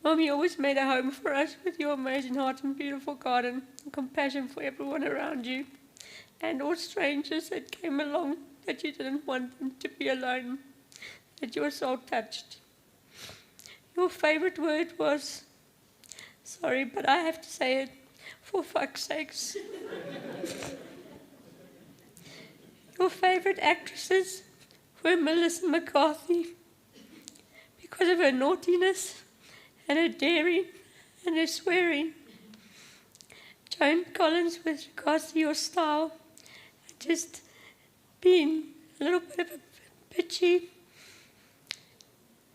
Mom, you always made a home for us with your amazing heart and beautiful garden and compassion for everyone around you and all strangers that came along that you didn't want them to be alone, that your soul touched. Your favorite word was, sorry, but I have to say it, for fuck's sakes. Your favorite actresses were Melissa McCarthy because of her naughtiness and her daring and her swearing. Joan Collins with regards to your style, just being a little bit of a bitchy,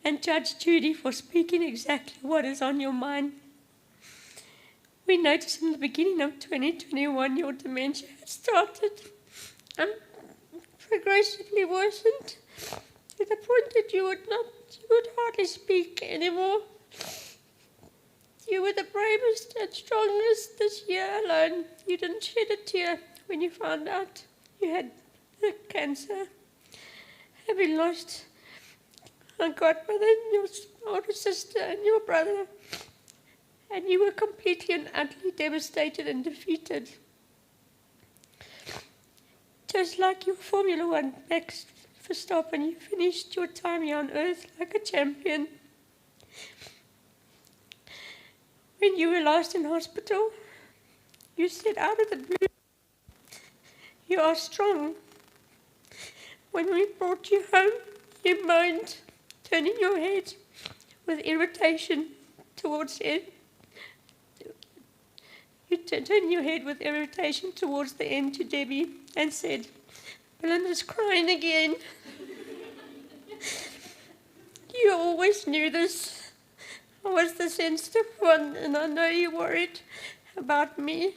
and Judge Judy for speaking exactly what is on your mind. We noticed in the beginning of 2021 your dementia had started and progressively worsened to the point that you would hardly speak anymore. You were the bravest and strongest this year alone. You didn't shed a tear when you found out you had the cancer. Having lost a godmother, your older sister, and your brother, and you were completely and utterly devastated and defeated. Just like your Formula One Max Verstappen, you finished your time here on earth like a champion. When you were last in hospital, you said out of the blue, "You are strong." When we brought you home, you moaned, turning your head with irritation towards it. You turned your head with irritation towards the end to Debbie and said, "Belinda's crying again." You always knew this. I was the sensitive one, and I know you worried about me.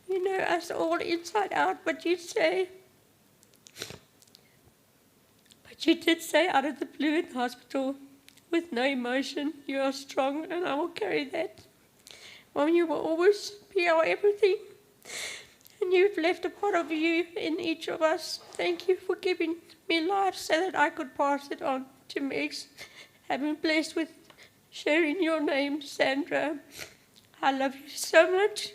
You know us all inside out, but you did say out of the blue in hospital, with no emotion, "You are strong, and I will carry that." Mom, you will always be our everything, and you've left a part of you in each of us. Thank you for giving me life so that I could pass it on to Megs. I've been blessed with sharing your name, Sandra. I love you so much,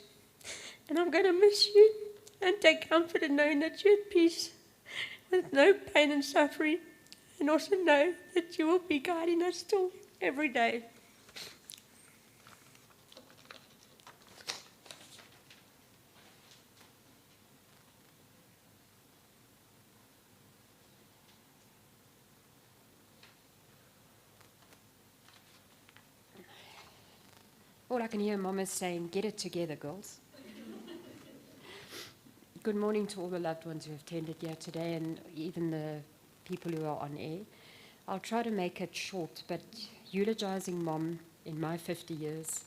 and I'm going to miss you, and take comfort in knowing that you're at peace with no pain and suffering, and also know that you will be guiding us still every day. All I can hear Mum is saying, "Get it together, girls." Good morning to all the loved ones who have attended here today, and even the people who are on air. I'll try to make it short, but eulogizing Mom in my 50 years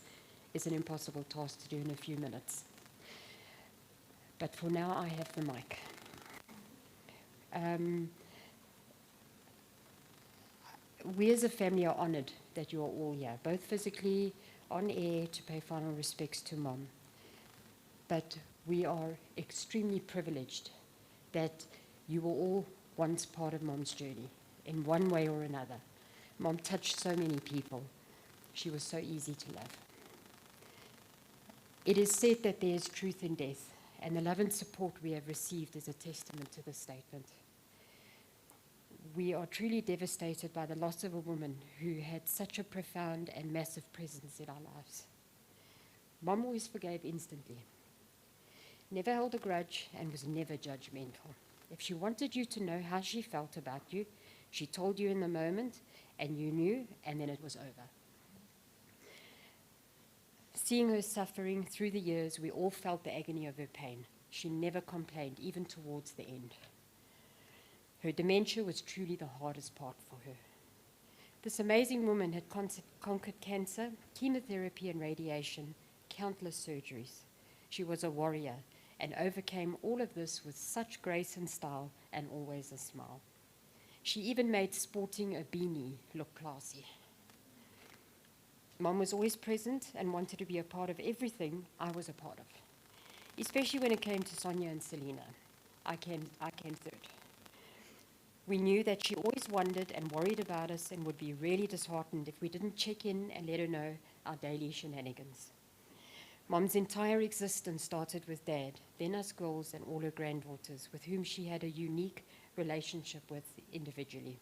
is an impossible task to do in a few minutes. But for now, I have the mic. We as a family are honored that you are all here, both physically on air to pay final respects to Mom. But we are extremely privileged that you were all once part of Mom's journey in one way or another. Mom touched so many people. She was so easy to love. It is said that there is truth in death, and the love and support we have received is a testament to this statement. We are truly devastated by the loss of a woman who had such a profound and massive presence in our lives. Mom always forgave instantly, never held a grudge, and was never judgmental. If she wanted you to know how she felt about you, she told you in the moment, and you knew, and then it was over. Seeing her suffering through the years, we all felt the agony of her pain. She never complained, even towards the end. Her dementia was truly the hardest part for her. This amazing woman had conquered cancer, chemotherapy and radiation, countless surgeries. She was a warrior and overcame all of this with such grace and style, and always a smile. She even made sporting a beanie look classy. Mom was always present and wanted to be a part of everything I was a part of, especially when it came to Sonia and Selena. I came third. We knew that she always wondered and worried about us and would be really disheartened if we didn't check in and let her know our daily shenanigans. Mom's entire existence started with Dad, then us girls and all her granddaughters, with whom she had a unique relationship with individually.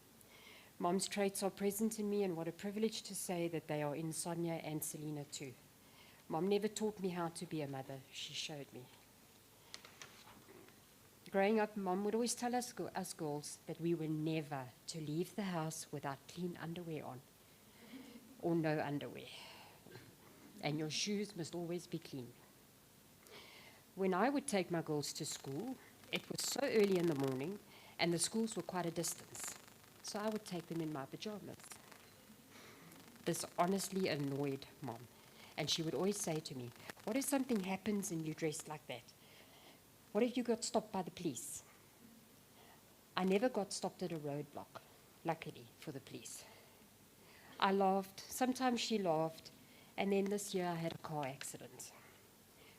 Mom's traits are present in me, and what a privilege to say that they are in Sonia and Selena too. Mom never taught me how to be a mother, she showed me. Growing up, Mom would always tell us girls that we were never to leave the house without clean underwear on, or no underwear. And your shoes must always be clean. When I would take my girls to school, It was so early in the morning, and the schools were quite a distance, so I would take them in my pajamas. This honestly annoyed Mom, and she would always say to me, "What if something happens and you're dressed like that? What if you got stopped by the police?" I never got stopped at a roadblock, luckily for the police. I laughed, sometimes she laughed, and then this year I had a car accident.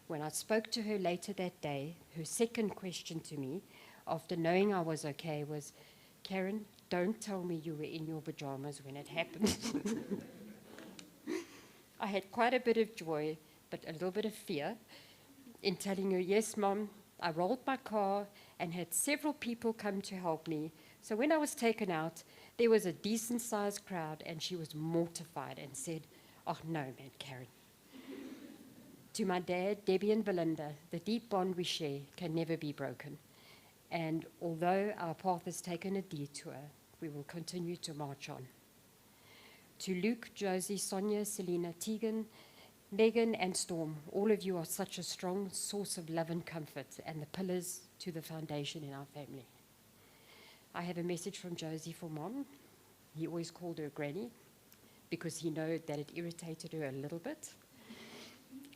When I spoke to her later that day, her second question to me, after knowing I was okay, was, "Karen, don't tell me you were in your pajamas when it happened." I had quite a bit of joy, but a little bit of fear in telling her, "Yes, Mom, I rolled my car and had several people come to help me. So when I was taken out, there was a decent-sized crowd, and she was mortified and said, 'Oh, no, man, Karen.'" To my dad, Debbie and Belinda, the deep bond we share can never be broken. And although our path has taken a detour, we will continue to march on. To Luke, Josie, Sonia, Selena, Tegan, Megan, and Storm, all of you are such a strong source of love and comfort and the pillars to the foundation in our family. I have a message from Josie for Mom. He always called her Granny because he knew that it irritated her a little bit.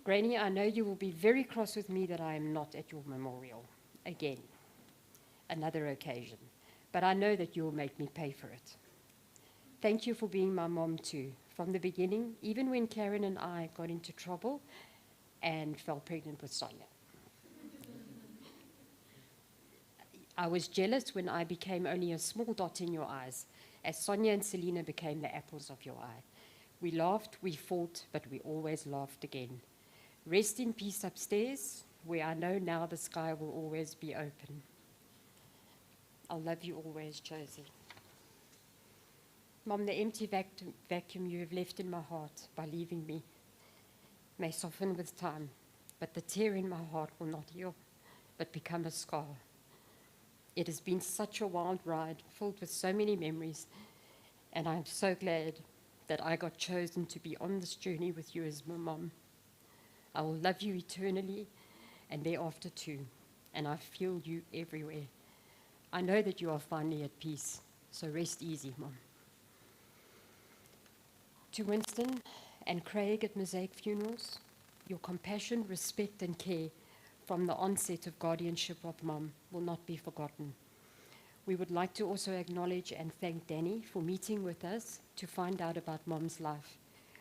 "Granny, I know you will be very cross with me that I am not at your memorial. Again, another occasion. But I know that you will make me pay for it. Thank you for being my mom too, from the beginning, even when Karen and I got into trouble and fell pregnant with Sonia. I was jealous when I became only a small dot in your eyes, as Sonia and Selena became the apples of your eye. We laughed, we fought, but we always laughed again. Rest in peace upstairs, where I know now the sky will always be open. I'll love you always, Josie." Mom, the empty vacuum you have left in my heart by leaving me may soften with time, but the tear in my heart will not heal, but become a scar. It has been such a wild ride, filled with so many memories, and I'm so glad that I got chosen to be on this journey with you as my mom. I will love you eternally and thereafter too, and I feel you everywhere. I know that you are finally at peace, so rest easy, Mom. To Winston and Craig at Mosaic Funerals, your compassion, respect, and care from the onset of guardianship of Mom will not be forgotten. We would like to also acknowledge and thank Danny for meeting with us to find out about Mom's life,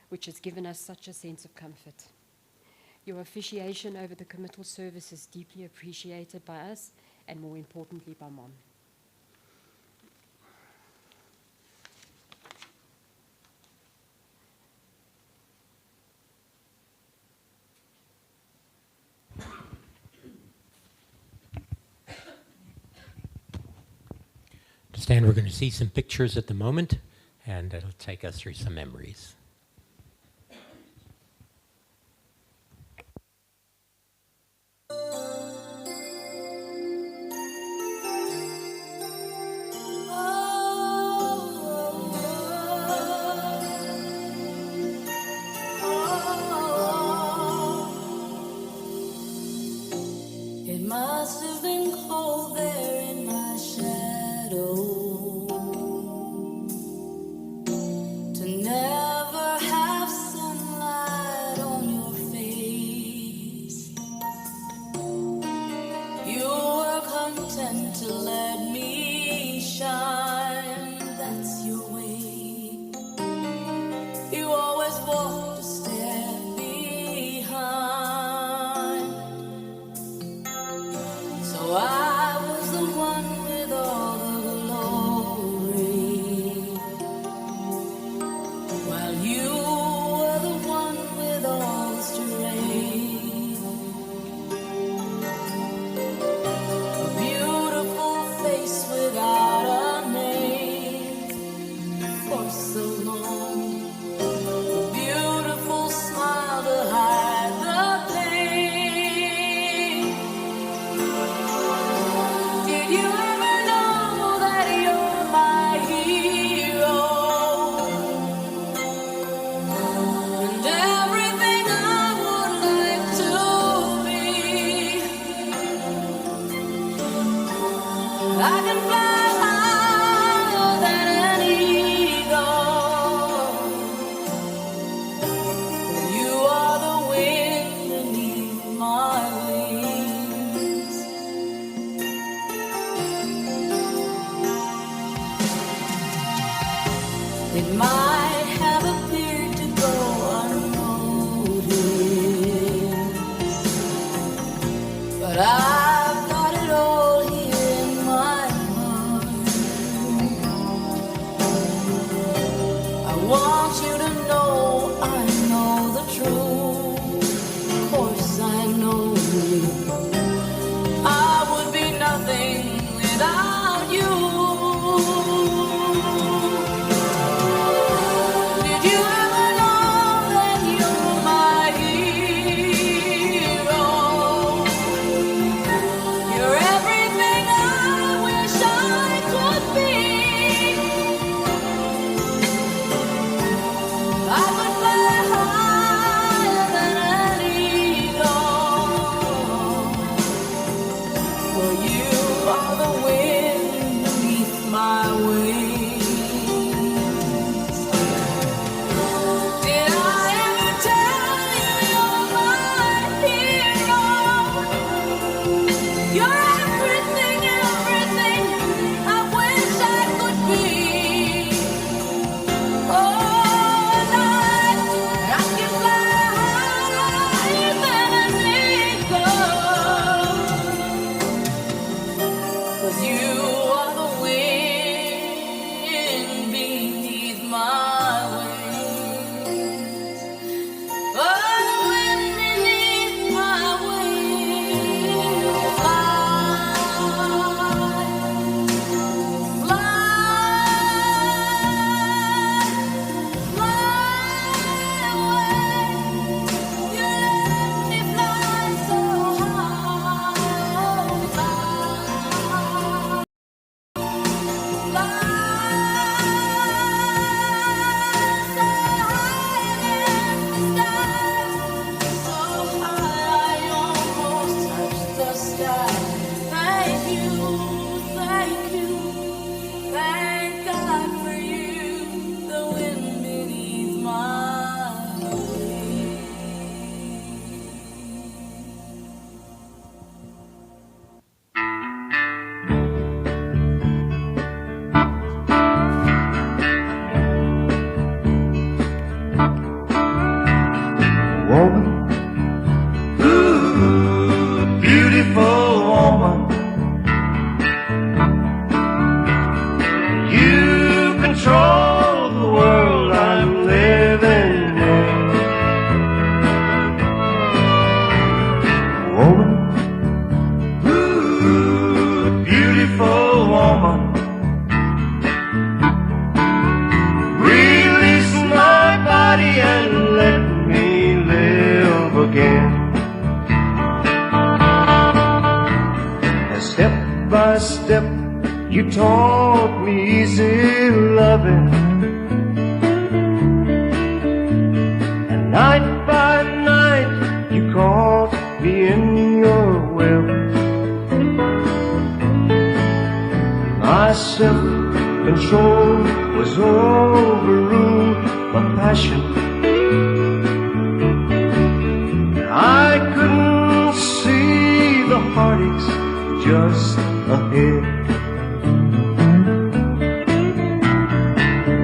which has given us such a sense of comfort. Your officiation over the committal service is deeply appreciated by us and, more importantly, by Mom. To stand, we're going to see some pictures at the moment, and it'll take us through some memories. It must have been cold there in my shadow to never have sunlight on your face. You were content to let me shine, that's your way. You always walked a step behind. So I was the one with all the glory, while you were the one with all the strength. A beautiful face without a name for so long. A beautiful smile to hide the pain. Did you ever know that you're my hero? And everything I would like to be. that might have appeared to go unnoticed. But I've got it all here in my heart. I want you to know I know the truth. Of course I know I would be nothing without you. Did you ever know that you're my hero? You're everything I wish I could be. I would fly higher than an eagle, for you are the wind beneath my wings. Did I ever tell you you're my hero? You're everything, everything I wish I could be. Oh, night, I can fly higher than an eagle, 'cause you are the wind beneath my wings. Oh, the wind beneath my wings. Fly, fly, fly away. You let me fly so high. Fly, fly so high against the sky. So high I almost touch the sky. Thank you, thank you. Thank God for you, the wind beneath my wings. Woman, ooh, beautiful woman, you control the world I'm living in. Woman, ooh, beautiful woman, release my body and let me live again. And step by step, you taught me easy loving. And night by night, you caught me in your will. My self-control was overruled by passion. I couldn't see the heartaches just ahead.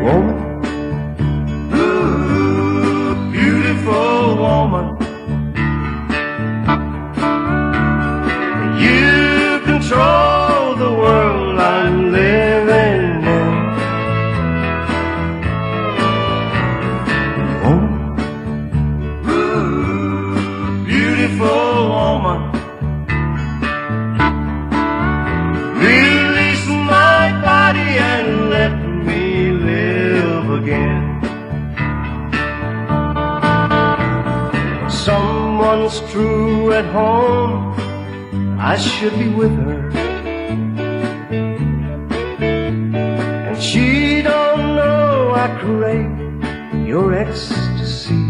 Woman, ooh, beautiful woman, you control the world I'm living in. Woman, ooh, beautiful woman, release my body and let me live again. Someone's true at home, I should be with her. And she don't know I crave your ecstasy.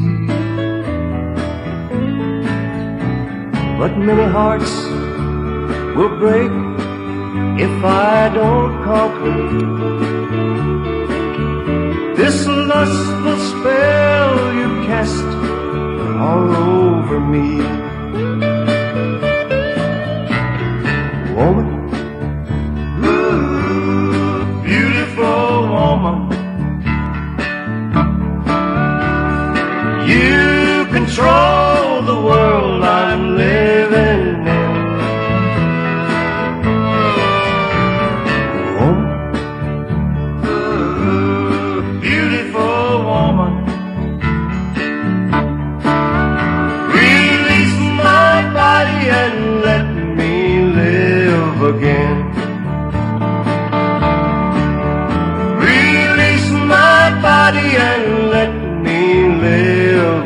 But many hearts will break if I don't conquer this lustful spell you cast all over me. Woman, ooh, beautiful woman,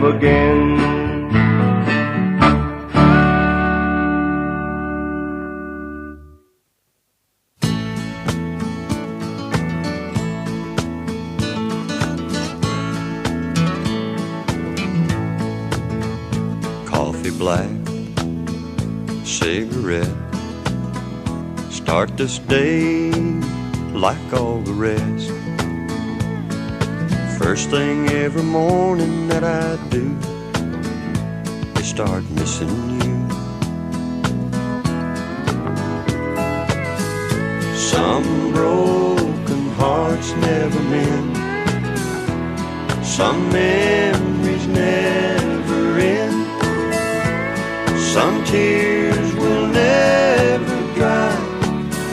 again. Coffee black, cigarette, start this day like all the rest. First thing every morning that I do is start missing you. Some broken hearts never mend, some memories never end, some tears will never dry,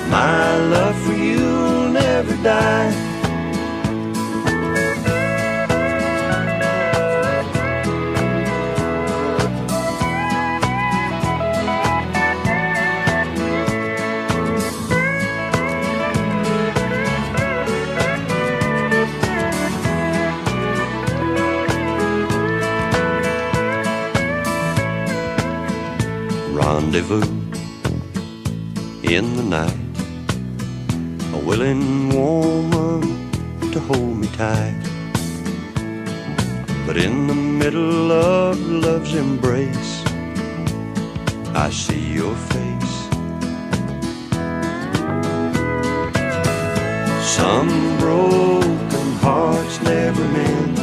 my love for you will never die. Rendezvous in the night, a willing woman to hold me tight, but in the middle of love's embrace I see your face. Some broken hearts never mend,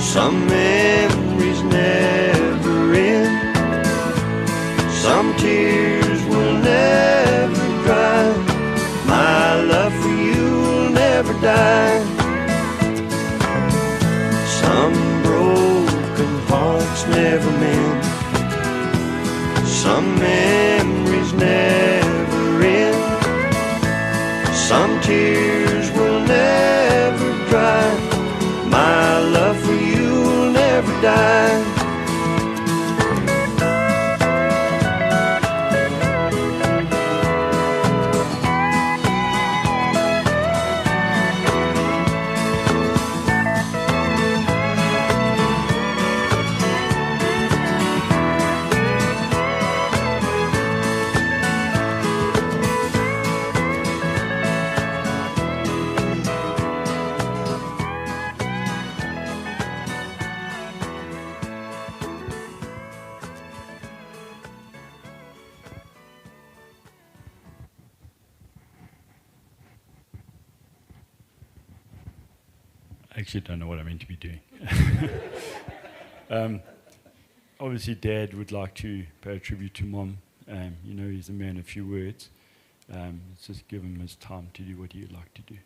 some memories never end, some tears will never dry, my love for you will never die. Some broken hearts never mend, some memories never end, some tears will never dry, my love for you will never die. I actually don't know what I'm meant to be doing. Obviously, Dad would like to pay a tribute to Mom. You know, he's a man of few words. Let's just give him his time to do what he'd like to do.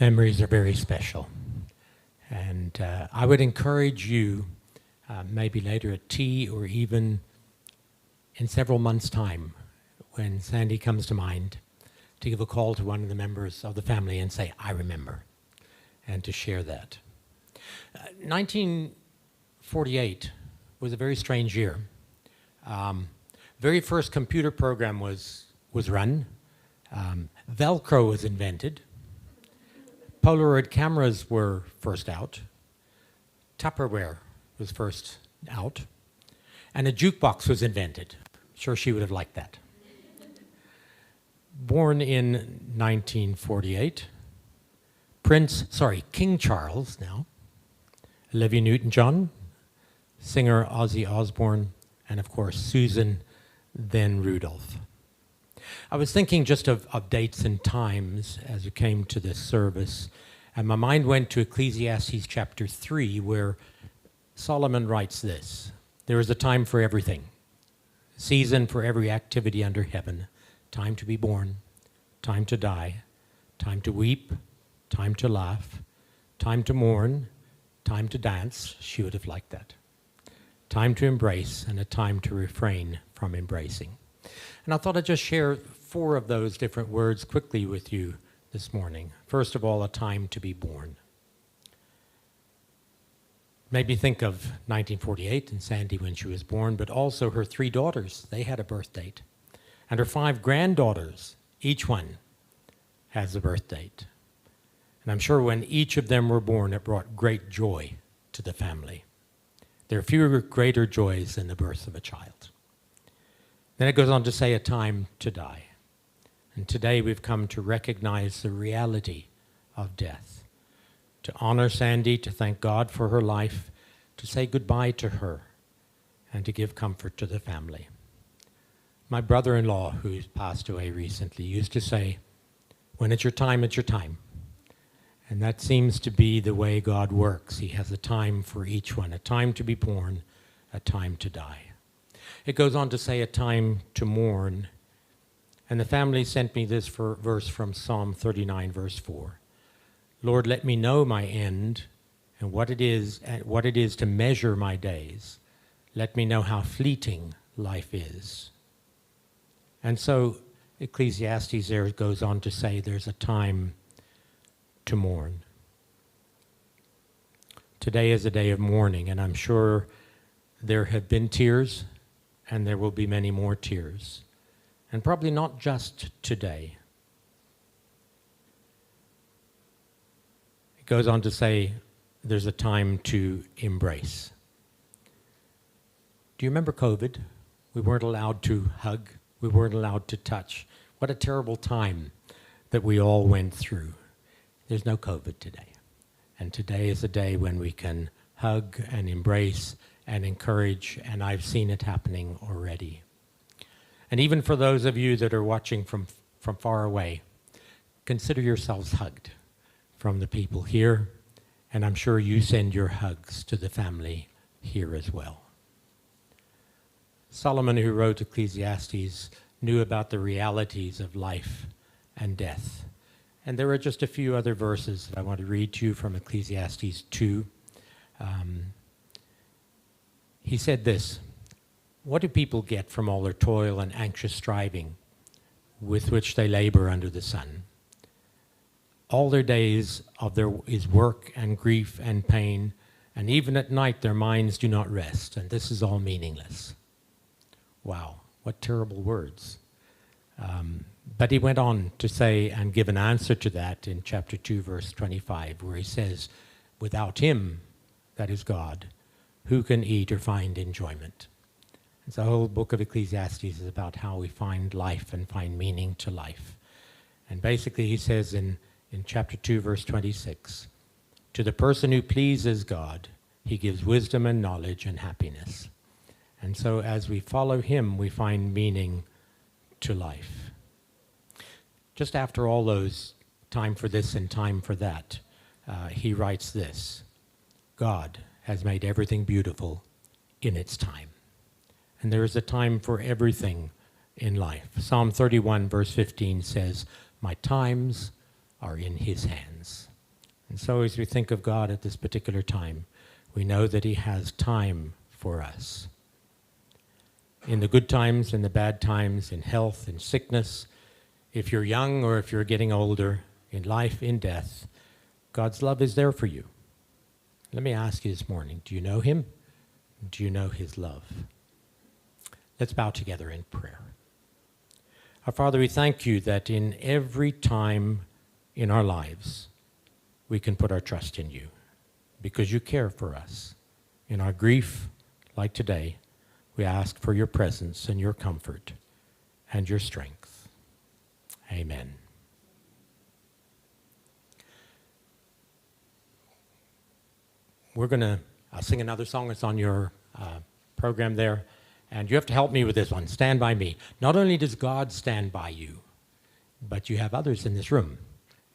Memories are very special. And I would encourage you, maybe later at tea or even in several months' time, when Sandy comes to mind, to give a call to one of the members of the family and say, I remember, and to share that. 1948 was a very strange year. Very first computer program was run. Velcro was invented. Polaroid cameras were first out. Tupperware was first out. And a jukebox was invented. Sure, she would have liked that. Born in 1948, King Charles now, Olivia Newton-John, singer Ozzy Osbourne, and of course Susan, then Rudolph. I was thinking just of dates and times as it came to this service, and my mind went to Ecclesiastes chapter 3, where Solomon writes this: there is a time for everything, season for every activity under heaven, time to be born, time to die, time to weep, time to laugh, time to mourn, time to dance, she would have liked that, time to embrace, and a time to refrain from embracing. And I thought I'd just share 4 of those different words quickly with you this morning. First of all, a time to be born. Made me think of 1948 and Sandy when she was born, but also her 3 daughters. They had a birth date. And her 5 granddaughters, each one has a birth date. And I'm sure when each of them were born, it brought great joy to the family. There are fewer greater joys than the birth of a child. Then it goes on to say a time to die. And today we've come to recognize the reality of death, to honor Sandy, to thank God for her life, to say goodbye to her, and to give comfort to the family. My brother-in-law, who's passed away recently, used to say, when it's your time, it's your time. And that seems to be the way God works. He has a time for each one, a time to be born, a time to die. It goes on to say a time to mourn. And the family sent me this verse from Psalm 39, verse 4. Lord, let me know my end and what it is to measure my days. Let me know how fleeting life is. And so Ecclesiastes there goes on to say there's a time to mourn. Today is a day of mourning, and I'm sure there have been tears, and there will be many more tears. And probably not just today. It goes on to say there's a time to embrace. Do you remember COVID? We weren't allowed to hug. We weren't allowed to touch. What a terrible time that we all went through. There's no COVID today. And today is a day when we can hug and embrace and encourage, and I've seen it happening already. And even for those of you that are watching from far away, consider yourselves hugged from the people here, and I'm sure you send your hugs to the family here as well. Solomon, who wrote Ecclesiastes, knew about the realities of life and death. And there are just a few other verses that I want to read to you from Ecclesiastes 2. He said this, what do people get from all their toil and anxious striving with which they labor under the sun? All their days is work and grief and pain, and even at night their minds do not rest, and this is all meaningless. Wow, what terrible words. But he went on to say and give an answer to that in chapter 2, verse 25, where he says, without him, that is God, who can eat or find enjoyment? And so the whole book of Ecclesiastes is about how we find life and find meaning to life. And basically he says in chapter 2, verse 26, to the person who pleases God, he gives wisdom and knowledge and happiness. And so as we follow him, we find meaning to life. Just after all those time for this and time for that, he writes this, God has made everything beautiful in its time. And there is a time for everything in life. Psalm 31, verse 15 says, my times are in his hands. And so as we think of God at this particular time, we know that he has time for us. In the good times, in the bad times, in health, in sickness, if you're young or if you're getting older, in life, in death, God's love is there for you. Let me ask you this morning, do you know him? Do you know his love? Let's bow together in prayer. Our Father, we thank you that in every time in our lives, we can put our trust in you because you care for us. In our grief, like today, we ask for your presence and your comfort and your strength. Amen. I'll sing another song. It's on your program there. And you have to help me with this one. Stand by me. Not only does God stand by you, but you have others in this room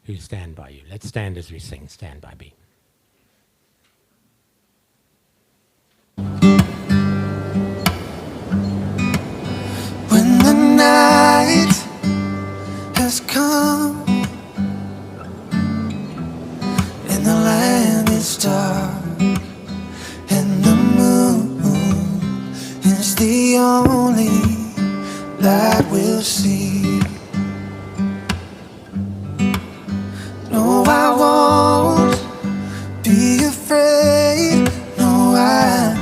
who stand by you. Let's stand as we sing Stand By Me. the only light we'll see. No, I won't be afraid. No, I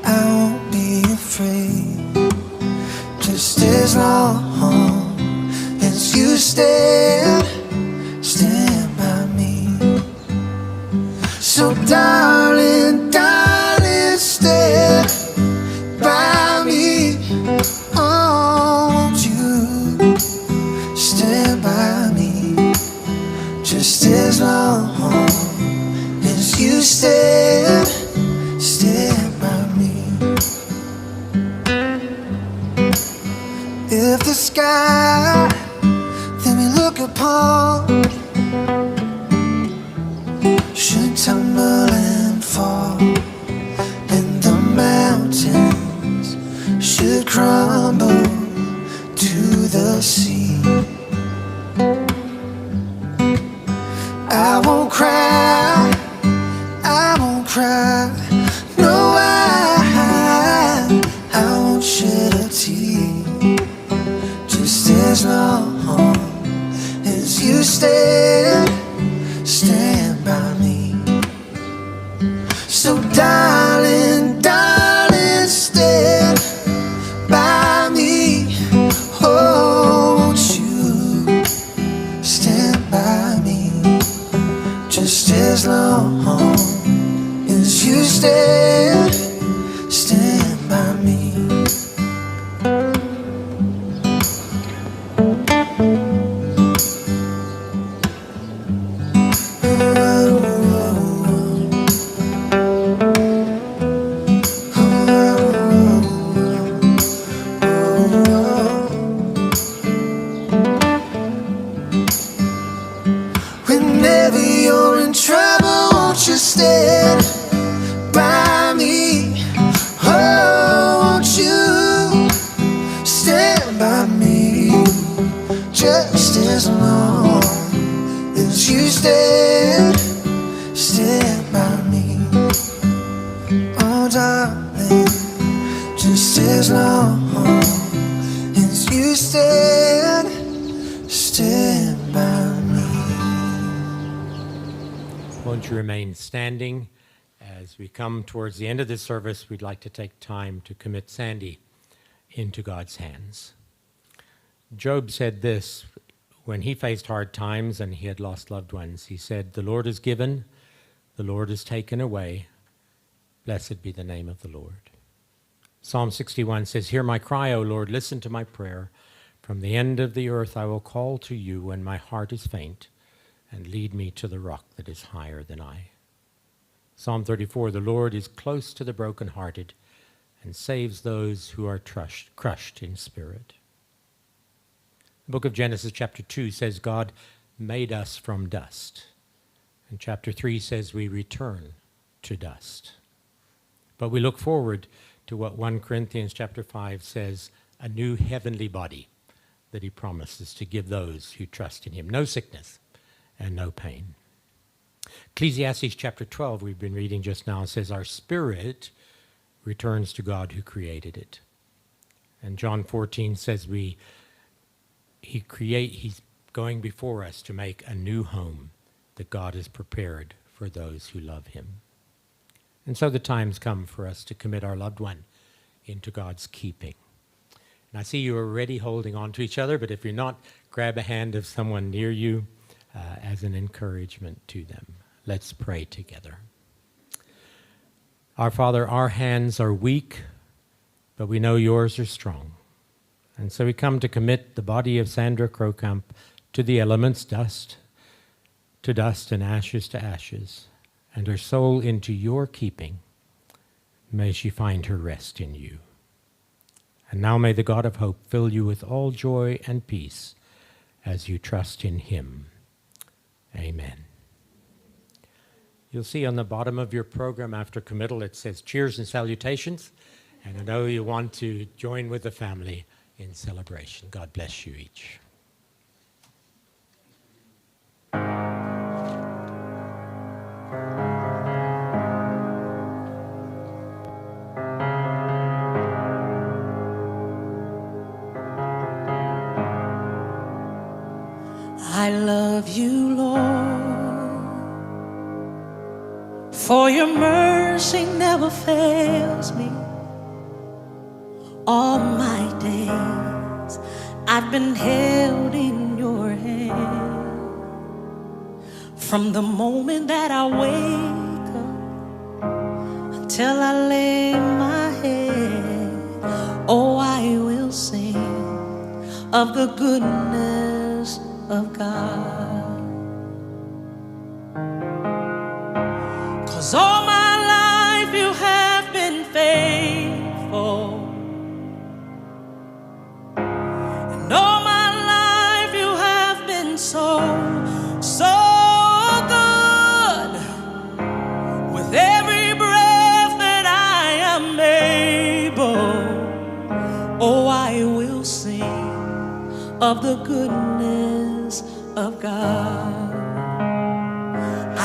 won't be afraid. Just as long as you stand by me. So darling, darling, stand by me. Oh, won't you stand by me? Just as long as you stand by me. If the sky that we look upon should tumble and fall, and the mountains should crumble to the sea, I won't cry, I won't cry. No, I won't shed a tear. Just as long as you stand by me. So darling, darling, stand by me. Oh, won't you stand by me? Just as long as you stand by me. Whenever you're in trouble, won't you stand by me? Oh, won't you stand by me? Just as long as you stand by me. Oh, darling, just as long as you stand by me. Won't you remain standing? As we come towards the end of this service, we'd like to take time to commit Sandy into God's hands. Job said this when he faced hard times and he had lost loved ones. He said, "The Lord has given, the Lord has taken away. Blessed be the name of the Lord." Psalm 61 says, "Hear my cry, O Lord, listen to my prayer. From the end of the earth I will call to you when my heart is faint, and lead me to the rock that is higher than I." Psalm 34, "The Lord is close to the brokenhearted and saves those who are crushed in spirit." The book of Genesis chapter 2 says God made us from dust. And chapter 3 says we return to dust. But we look forward to what 1 Corinthians chapter 5 says, a new heavenly body that he promises to give those who trust in him. No sickness and no pain. Ecclesiastes chapter 12, we've been reading just now, says our spirit returns to God who created it. And John 14 says he's going before us to make a new home that God has prepared for those who love him. And so the time's come for us to commit our loved one into God's keeping. And I see you are already holding on to each other, but if you're not, grab a hand of someone near you as an encouragement to them. Let's pray together. Our Father, our hands are weak, but we know yours are strong. And so we come to commit the body of Sandra Kroukamp to the elements, dust to dust and ashes to ashes, and her soul into your keeping. May she find her rest in you. And now may the God of hope fill you with all joy and peace as you trust in him. Amen. You'll see on the bottom of your program after committal, it says cheers and salutations. And I know you want to join with the family in celebration. God bless you each. I love you, Lord, for your mercy never fails me. All my days I've been held in your hand. From the moment that I wake up till I lay my head, oh, I will sing of the goodness of God. 'Cause all my life you have been faithful, and all my life you have been so, so good. With every breath that I am able, oh, I will sing of the goodness of God.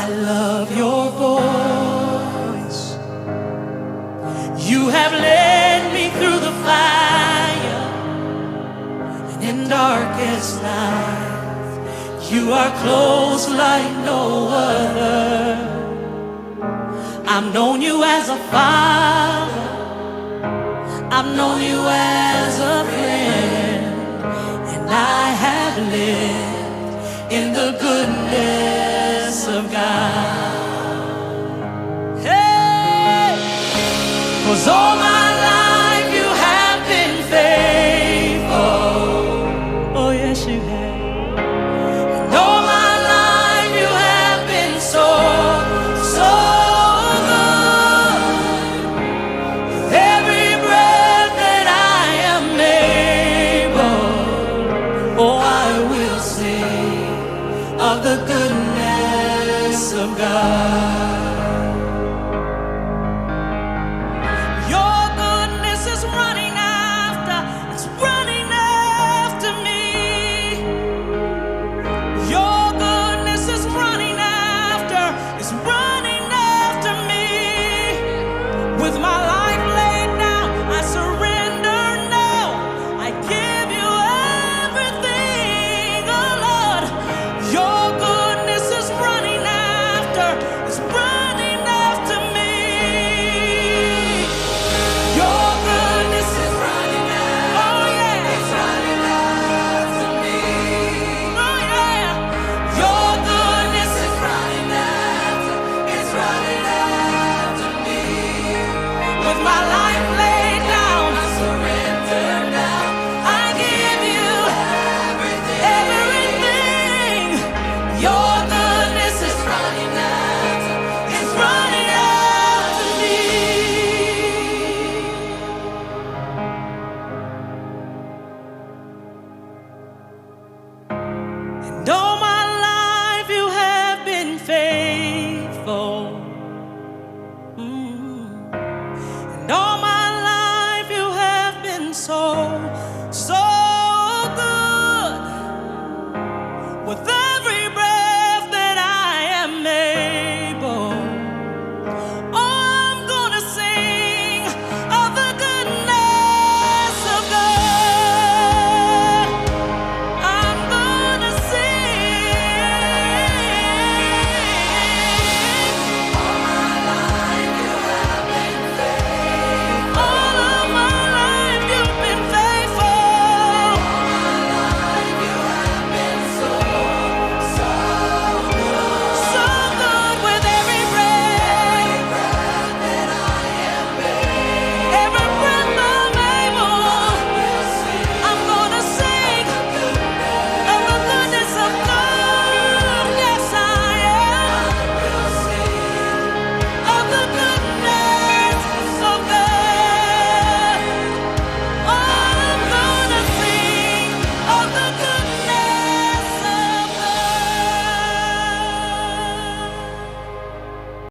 I love your voice. You have led me through the fire, and in darkest night, you are close like no other. I've known you as a father, I've known you as a friend, and I have lived in the goodness of God. Hey! 'Cause all my life you have been faithful. Oh, yes, you have. And all my life you have been so, so good. With every breath that I am able, oh, I will sing of the good.